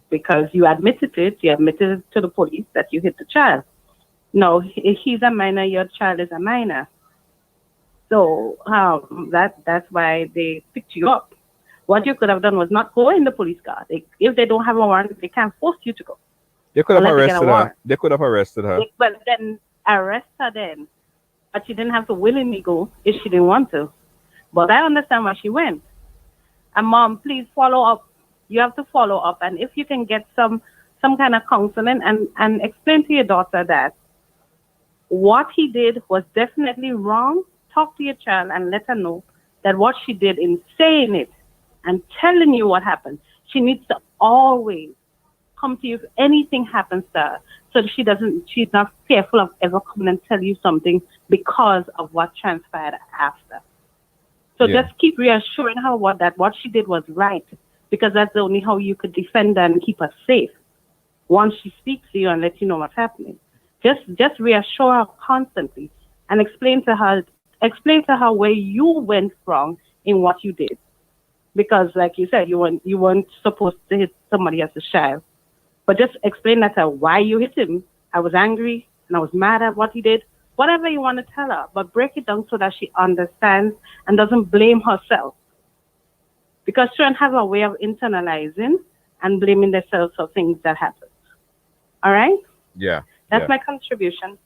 Because you admitted it. You admitted to the police that you hit the child. No, if he's a minor, your child is a minor. So that's why they picked you up. What you could have done was not go in the police car. If they don't have a warrant, they can't force you to go. They could have Unless they get a arrested her. warrant. They could have arrested her. But then arrest her then. But she didn't have to willingly go if she didn't want to. But I understand why she went. And mom, please follow up. You have to follow up. And if you can get some kind of counseling and explain to your daughter that what he did was definitely wrong, talk to your child and let her know that what she did in saying it and telling you what happened, she needs to always come to you if anything happens to her, so she's not fearful of ever coming and tell you something because of what transpired after. So just keep reassuring her what she did was right, because that's the only how you could defend her and keep her safe. Once she speaks to you and let you know what's happening, just reassure her constantly and explain to her where you went wrong in what you did. Because, like you said, you weren't supposed to hit somebody as a child. But just explain to her why you hit him. I was angry and I was mad at what he did. Whatever you want to tell her, but break it down so that she understands and doesn't blame herself. Because children have a way of internalizing and blaming themselves for things that happen. All right? Yeah. That's my contribution.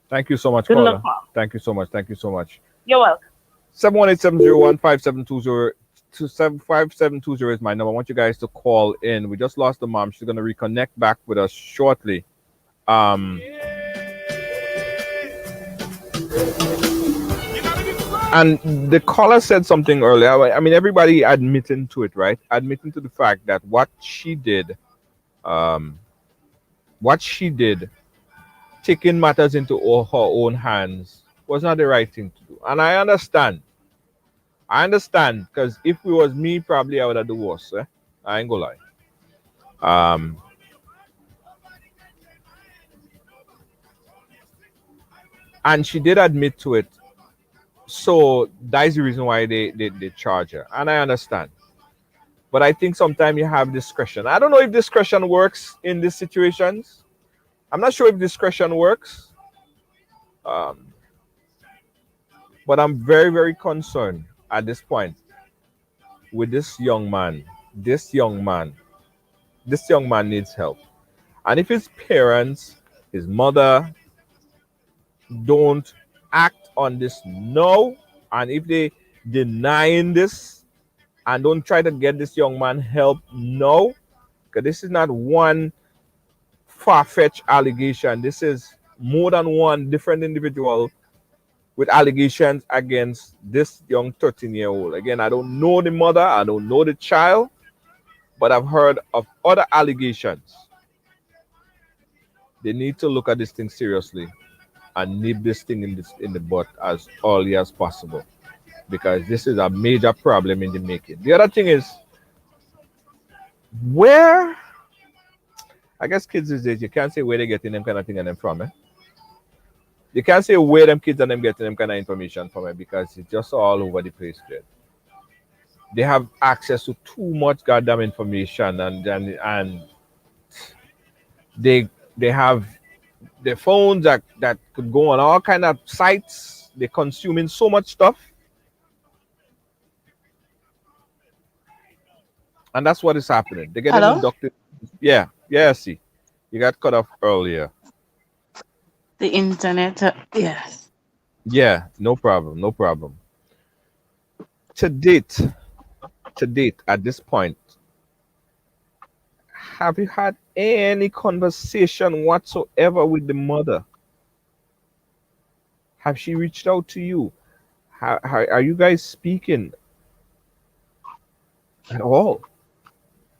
Thank you so much, Good caller. luck, Mom. Thank you so much. You're welcome. 718-701-5720 5720 is my number. I want you guys to call in. We just lost the mom. She's going to reconnect back with us shortly. And the caller said something earlier. I mean, everybody admitting to it, right? Admitting to the fact that what she did, taking matters into her own hands, was not the right thing to do. And I understand. Because if it was me, probably I would have done worse. I ain't gonna lie. And she did admit to it. So that's the reason why they charge her. And I understand. But I think sometimes you have discretion. I don't know if discretion works in these situations. I'm not sure if discretion works. Um, but I'm very, very concerned at this point with this young man. This young man. This young man needs help. And if his parents, his mother, don't act on this now, and if they denying this and don't try to get this young man help now, because this is not one far-fetched allegation. This is more than one different individual with allegations against this young 13-year-old. Again, I don't know the mother, I don't know the child, but I've heard of other allegations. They need to look at this thing seriously and nip this thing in the butt as early as possible, because this is a major problem in the making. The other thing is, where I guess kids these days, you can't say where they're getting them kind of thing and them from. You can't say where them kids and them getting them kind of information from it, because it's just all over the place. There. They have access to too much goddamn information, and they have their phones that could go on all kind of sites. They're consuming so much stuff, and that's what is happening. They're getting Hello? inducted. Yeah, yeah. See, you got cut off earlier. The internet. Yes. Yeah, no problem, no problem. To date, at this point, have you had any conversation whatsoever with the mother? Have she reached out to you? Are you guys speaking at all?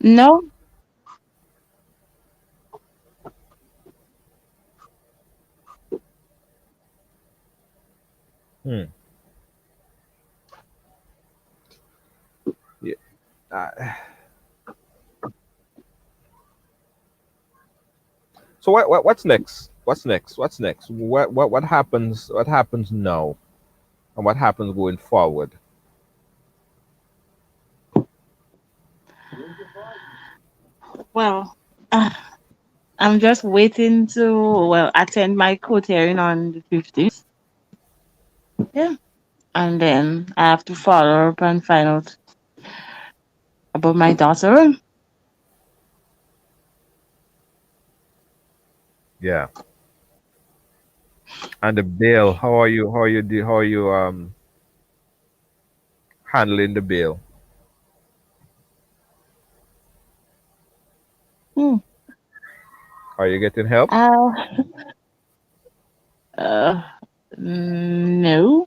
No. Hmm. Yeah. Uh, so what's next? What's next? What's next? What happens? What happens now? And what happens going forward? Well, I'm just waiting to attend my court hearing on the 15th. Yeah. And then I have to follow up and find out about my daughter. Yeah. And the bail, how are you? How are you handling the bail? Hmm. Are you getting help? Uh, uh, no.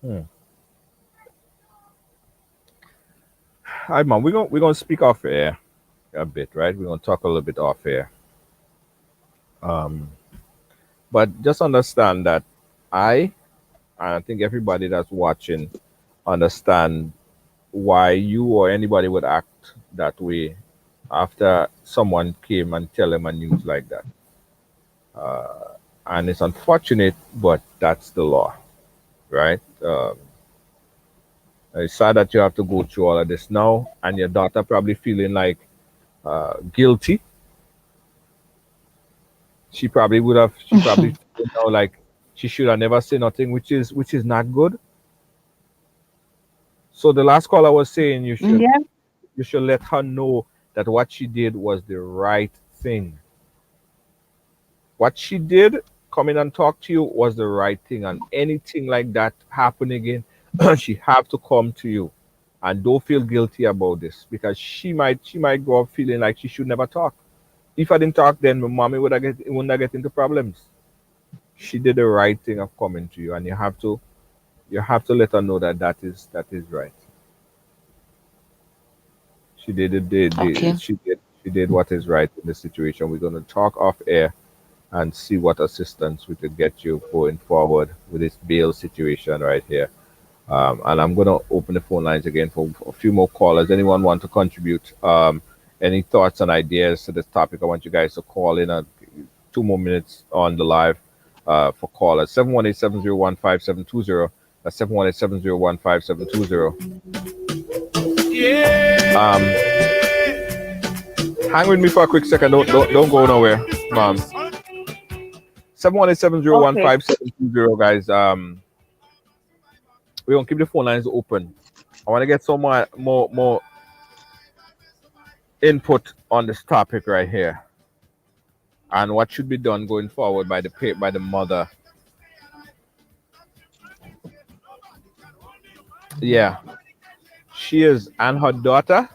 Hmm. Hi, man. We're gonna speak off air a bit, right? We're gonna talk a little bit off air. Um, but just understand that I and I think everybody that's watching understand why you or anybody would act that way after someone came and tell them a news like that. And it's unfortunate, but that's the law, right? It's sad that you have to go through all of this now, and your daughter probably feeling like guilty. She probably feel now like she should have never said nothing, which is not good. So the last call I was saying, Yeah. you should let her know that what she did was the right thing. What she did, come in and talk to you, was the right thing. And anything like that happen again, she have to come to you. And don't feel guilty about this, because she might go up feeling like she should never talk. If I didn't talk, then my mommy wouldn't have get into problems. She did the right thing of coming to you, and you have to let her know that that is right. She did it. Okay. She did what is right in the situation. We're gonna talk off air and see what assistance we could get you going forward with this bail situation right here. And I'm gonna open the phone lines again for a few more callers. Anyone want to contribute? any thoughts and ideas to this topic, I want you guys to call in 2 more minutes on the live for call at 718-701-5720. That's 718-701-5720. Um, hang with me for a quick second. Don't go nowhere, mom. 718-701-5720, guys. We're gonna keep the phone lines open. I want to get some more input on this topic right here, and what should be done going forward by the mother. Yeah, she is, and her daughter.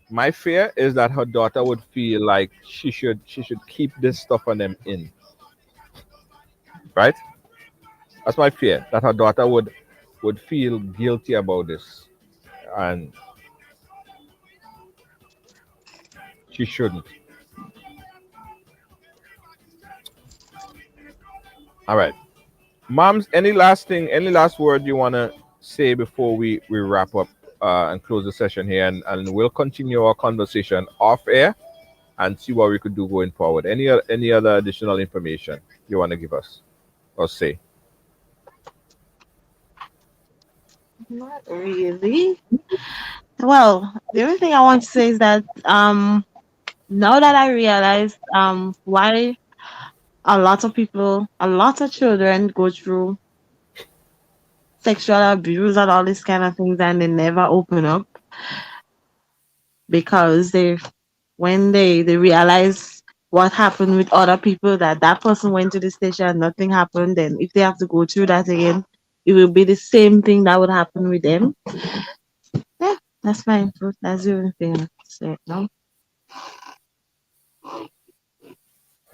My fear is that her daughter would feel like she should keep this stuff on them in. Right? That's my fear, that her daughter would feel guilty about this, and she shouldn't. All right, moms. Any last word you wanna say before we wrap up and close the session here, and we'll continue our conversation off air and see what we could do going forward. Any other additional information you want to give us or say? Not really. Well, the only thing I want to say is that now that I realize why a lot of children go through sexual abuse and all these kind of things and they never open up, because when they realize what happened with other people, that person went to the station and nothing happened, then if they have to go through that again, it will be the same thing that would happen with them. Yeah, that's my input. That's the only thing I have to say. No.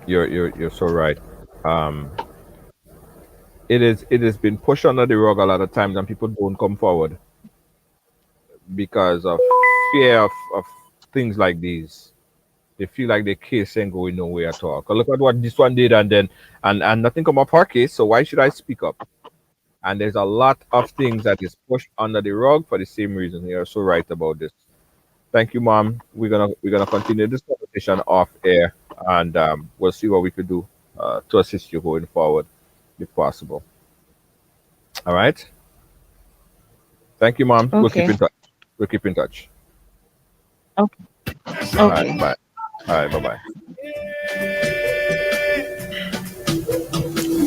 You're so right. Um, it has been pushed under the rug a lot of times, and people don't come forward because of fear of things like these. They feel like their case ain't going nowhere at all. 'Cause look at what this one did, and then and nothing come up her case. So why should I speak up? And there's a lot of things that is pushed under the rug for the same reason. You're so right about this. Thank you, mom. We're gonna continue this conversation off air, and we'll see what we could do to assist you going forward, if possible. All right. Thank you, mom. We'll keep Okay. in touch. We'll keep in touch. Okay. All right. Okay. Bye. All right. Bye bye.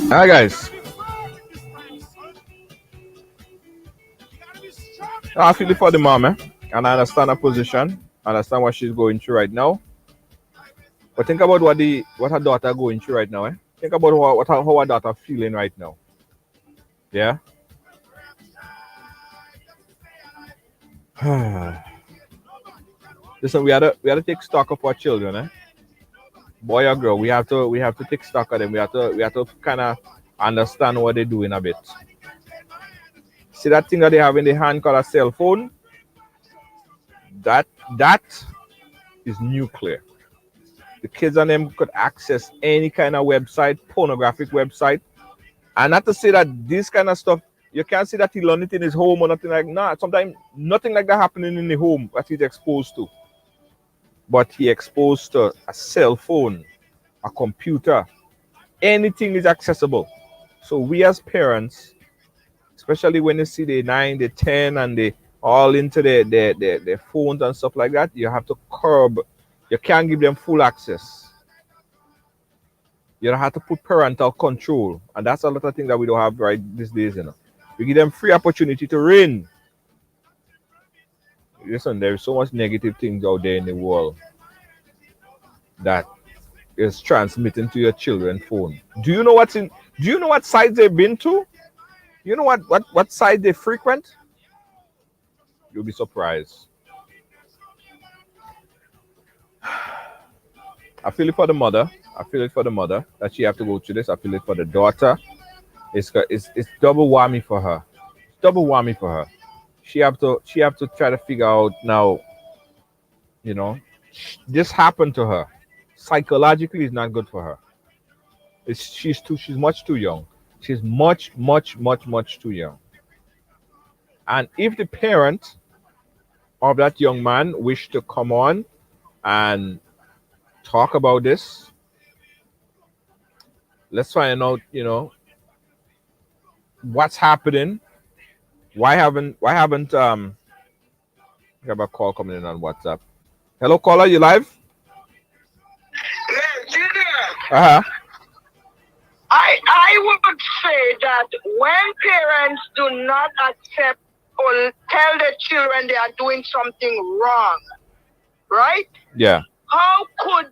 All right, guys. I feel it for the mom, and I understand her position. I understand what she's going through right now. But think about what her daughter going through right now, eh? Think about how her daughter feeling right now. Yeah. Listen, we had to take stock of our children, eh? Boy or girl, we have to take stock of them. We have to kind of understand what they're doing a bit. See that thing that they have in their hand called a cell phone? That is nuclear. The kids on them could access any kind of website, pornographic website. And not to say that this kind of stuff, you can't say that he learned it in his home or nothing like that. Sometimes nothing like that happening in the home that he's exposed to. But he exposed to a cell phone, a computer. Anything is accessible. So we as parents, especially when you see the 9, the 10, and they all into their phones and stuff like that, you have to curb. You can't give them full access. You have to put parental control, and that's a lot of things that we don't have right these days. We give them free opportunity to reign. Listen, there's so much negative things out there in the world that is transmitting to your children's phone. Do you know what sites they've been to? You know what site they frequent? You'll be surprised. I feel it for the mother. I feel it for the mother that she have to go through this. I feel it for the daughter. It's double whammy for her. Double whammy for her. She have to try to figure out now. This happened to her. Psychologically, it's not good for her. She's much too young. She's much too young. And if the parent of that young man wish to come on and talk about this, let's find out, what's happening. Why haven't we have a call coming in on WhatsApp. Hello, caller, you live? Yes, Junior. Uh-huh. I would say that when parents do not accept or tell their children they are doing something wrong, right? Yeah. How could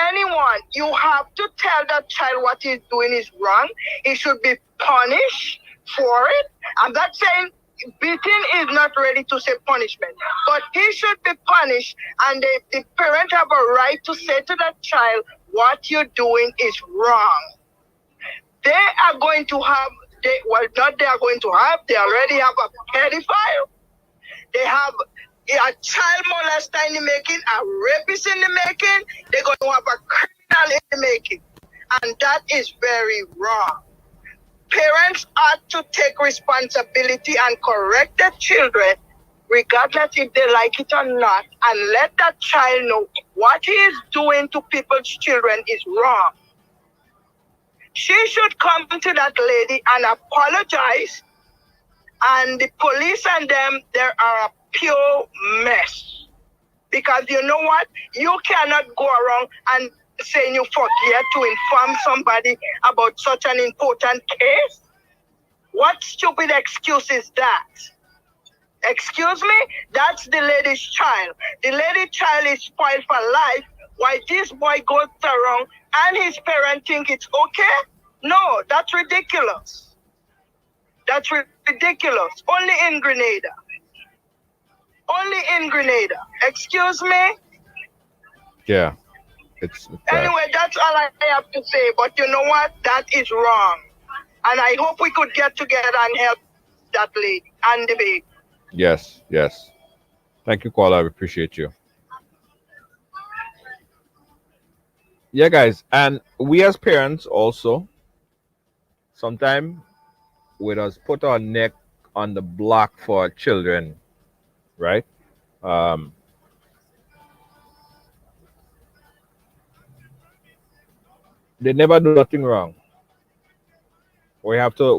anyone, you have to tell that child what he's doing is wrong. He should be punished for it. I'm not saying beating is not ready to say punishment, but he should be punished, and the parent have a right to say to that child, what you're doing is wrong. They are going to have, not they are going to have, they already have a pedophile. They have a child molester in the making, a rapist in the making. They're going to have a criminal in the making. And that is very wrong. Parents ought to take responsibility and correct their children, regardless if they like it or not, and let that child know what he is doing to people's children is wrong. She should come to that lady and apologize. And the police and them, they are a pure mess. Because you know what? You cannot go around and saying you forget to inform somebody about such an important case. What stupid excuse is that? Excuse me? That's the lady's child. The lady's child is spoiled for life. Why this boy goes around and his parents think it's okay? No, that's ridiculous. That's ridiculous. Only in Grenada. Only in Grenada. Excuse me? Yeah. It's anyway, that's all I have to say. But you know what? That is wrong. And I hope we could get together and help that lady and the baby. Yes, yes. Thank you, caller. I appreciate you. Yeah, guys. And we as parents also, sometimes with us put our neck on the block for our children, right? They never do nothing wrong. We have to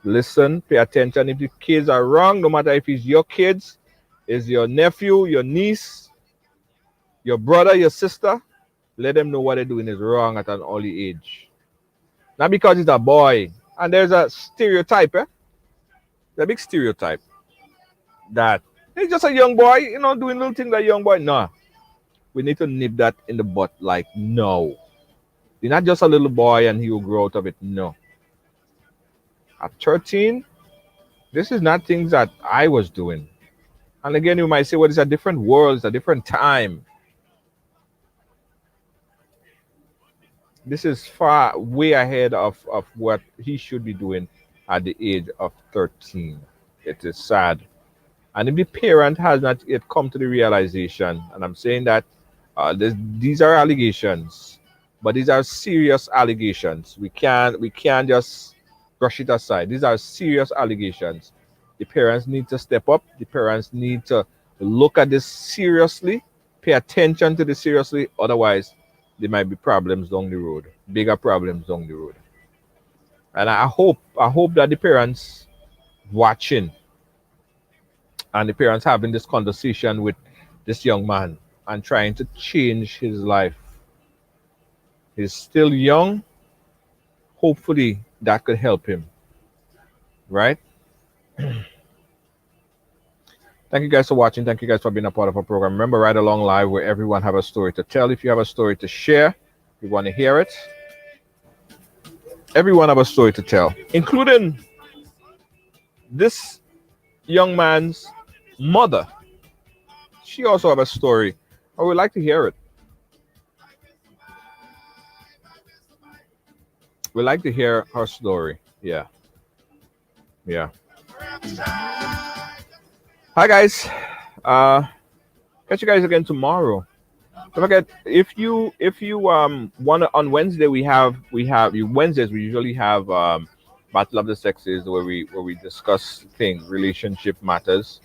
listen, pay attention. If the kids are wrong, no matter if it's your kids, it's your nephew, your niece, your brother, your sister, let them know what they're doing is wrong at an early age. Not because it's a boy. And there's a stereotype, the big stereotype that he's just a young boy, doing little things like young boy. No. We need to nip that in the butt. Like, no. You're not just a little boy and he will grow out of it. No. At 13, this is not things that I was doing. And again, you might say, well, it's a different world, it's a different time. This is far, way ahead of what he should be doing at the age of 13. It is sad. And if the parent has not yet come to the realization, and I'm saying that these are allegations, but these are serious allegations. We can't just brush it aside. These are serious allegations. The parents need to step up. The parents need to look at this seriously, pay attention to this seriously. Otherwise, there might be problems down the road, bigger problems down the road. And I hope that the parents watching and the parents having this conversation with this young man and trying to change his life. He's still young. Hopefully that could help him. Right? Thank you guys for watching. Thank you guys for being a part of our program. Remember, Ride Along Live, where everyone have a story to tell. If you have a story to share, we want to hear it. Everyone have a story to tell, including this young man's mother. She also have a story. I would like to hear it. We like to hear her story. Yeah. Yeah. Hi guys. Catch you guys again tomorrow. Don't forget, if you want to, on Wednesday we have Wednesdays we usually have Battle of the Sexes, where we discuss things, relationship matters.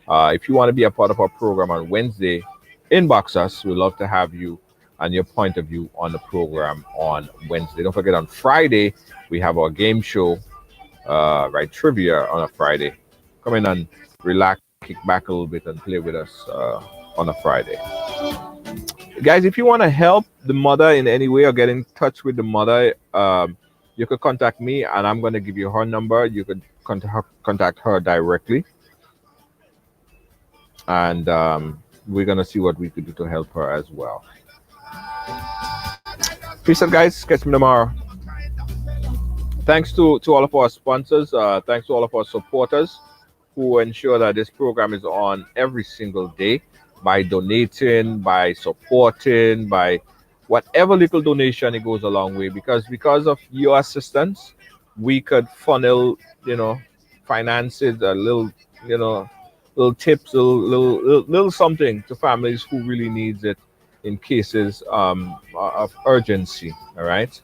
If you want to be a part of our program on Wednesday, inbox us. We'd love to have you and your point of view on the program on Wednesday. Don't forget, on Friday, we have our game show, right? Trivia on a Friday. Come in and relax, kick back a little bit, and play with us on a Friday. Guys, if you want to help the mother in any way or get in touch with the mother, you could contact me, and I'm going to give you her number. You could contact her directly, and we're going to see what we could do to help her as well. Peace out, guys. Catch me tomorrow. Thanks to all of our sponsors. Thanks to all of our supporters who ensure that this program is on every single day by donating, by supporting, by whatever little donation. It goes a long way, because of your assistance, we could funnel, finances, a little, little tips, little something to families who really needs it in cases of urgency. All right.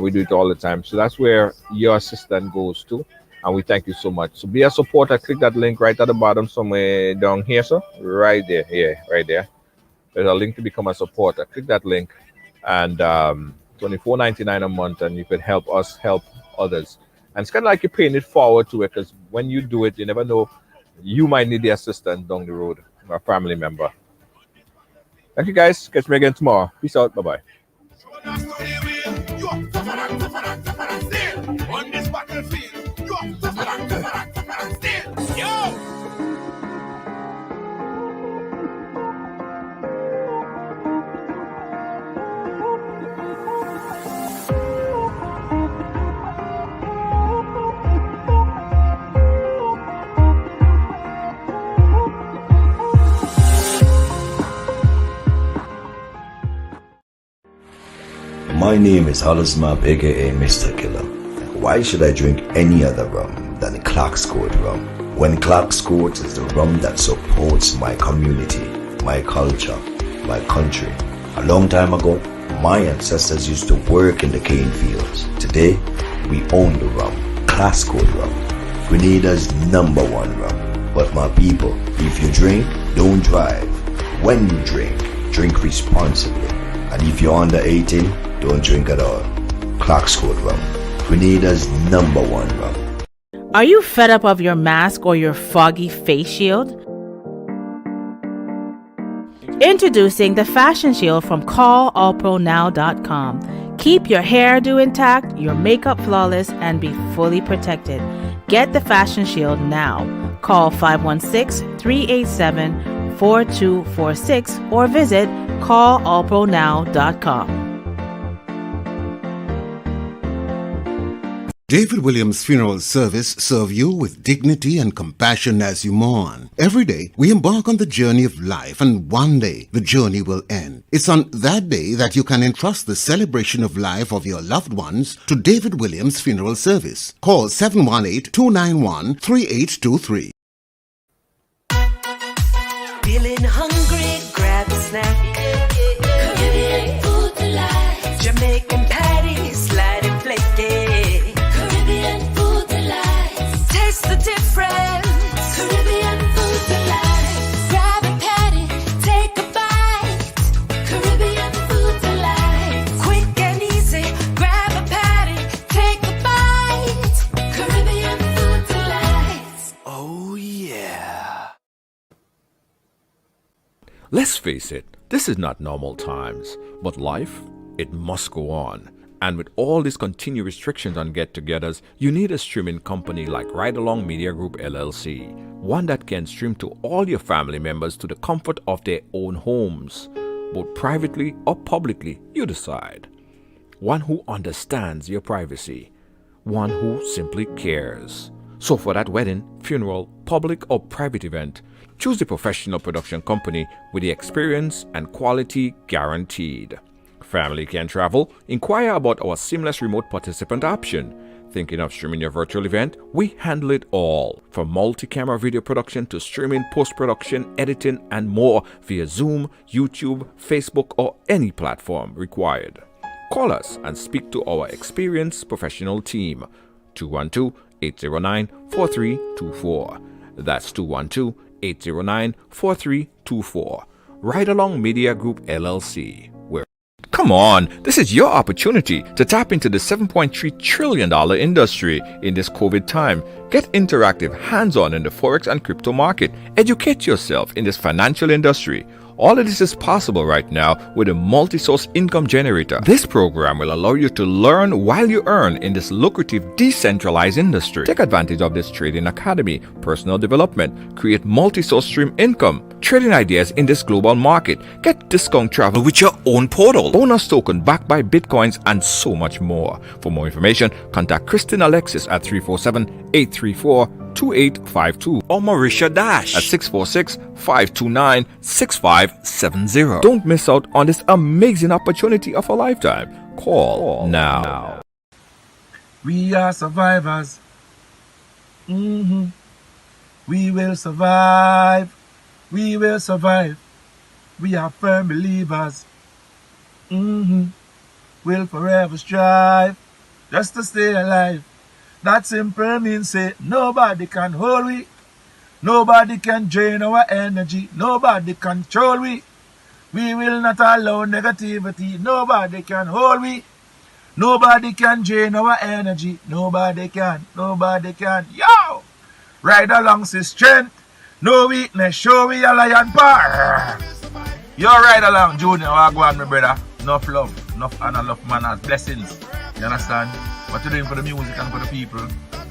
We do it all the time. So that's where your assistance goes to. And we thank you so much. So be a supporter. Click that link right at the bottom somewhere down here, sir. Right there. Yeah, right there. There's a link to become a supporter. Click that link, and $24.99 a month, and you can help us help others. And it's kind of like you're paying it forward to it, because when you do it, you never know, you might need the assistance down the road, a family member. Thank you, guys. Catch me again tomorrow. Peace out. Bye-bye. On this battlefield, you are tougher and still. Yo! My name is Hollis Map, aka Mr. Killer. Why should I drink any other rum than Clark's Court rum, when Clark's Court is the rum that supports my community, my culture, my country? A long time ago, my ancestors used to work in the cane fields. Today, we own the rum, Clark's Court rum, Grenada's #1 rum. But my people, if you drink, don't drive. When you drink responsibly. And if you're under 18, don't drink at all. Clark's Court rum, Grenada's #1 rum. Are you fed up of your mask or your foggy face shield? Introducing the Fashion Shield from callallpronow.com. Keep your hairdo intact, your makeup flawless, and be fully protected. Get the Fashion Shield now. Call 516-387-4246 or visit callallpronow.com. David Williams Funeral Service serve you with dignity and compassion as you mourn. Every day, we embark on the journey of life, and one day, the journey will end. It's on that day that you can entrust the celebration of life of your loved ones to David Williams Funeral Service. Call 718-291-3823. Feeling hungry, grab a snack. Caribbean food delight. Jamaican patties, light and flaky. Caribbean food delight. Taste the difference. Caribbean food delight. Grab a patty, take a bite. Caribbean food delight. Quick and easy, grab a patty, take a bite. Caribbean food delight. Oh yeah. Let's face it, this is not normal times, but life, it must go on. And with all these continued restrictions on get-togethers, you need a streaming company like Ridealong Media Group LLC, one that can stream to all your family members to the comfort of their own homes, both privately or publicly, you decide. One who understands your privacy, one who simply cares. So for that wedding, funeral, public or private event, choose the professional production company with the experience and quality guaranteed. Family can travel? Inquire about our seamless remote participant option. Thinking of streaming your virtual event? We handle it all. From multi-camera video production to streaming, post-production, editing, and more via Zoom, YouTube, Facebook, or any platform required. Call us and speak to our experienced professional team. 212-809-4324. That's 212 809-4324. Ridealong Media Group LLC. Come on, this is your opportunity to tap into the $7.3 trillion industry in this COVID time. Get interactive, hands-on in the Forex and crypto market. Educate yourself in this financial industry. All of this is possible right now with a multi-source income generator. This program will allow you to learn while you earn in this lucrative decentralized industry. Take advantage of this trading academy, personal development, create multi-source stream income, trading ideas in this global market, get discount travel with your own portal, bonus token backed by bitcoins, and so much more. For more information, contact Kristen Alexis at 347-834-2852 or Marisha Dash at 646-529-6570. Don't miss out on this amazing opportunity of a lifetime. Call now. We are survivors. We will survive. We will survive. We are firm believers. We'll forever strive just to stay alive. That simple means say nobody can hold we. Nobody can drain our energy. Nobody control we. We will not allow negativity. Nobody can hold we. Nobody can drain our energy. Nobody can. Nobody can. Yo! Ride along to strength. No weakness. Show we a lion power. Yo, ride along, Junior. Go on, my brother. Enough love. Enough honor. Enough manners. Blessings. You understand? What you're doing for the music and for the people.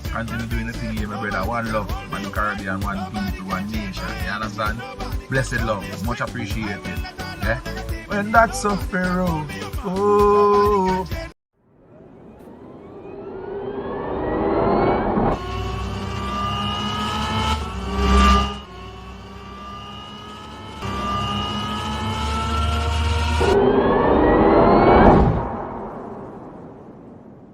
Continue doing the thing here, my brother. One love, one Caribbean, one people, one nation. You understand? Blessed love. Much appreciated. Yeah? When that's a pharaoh, oh,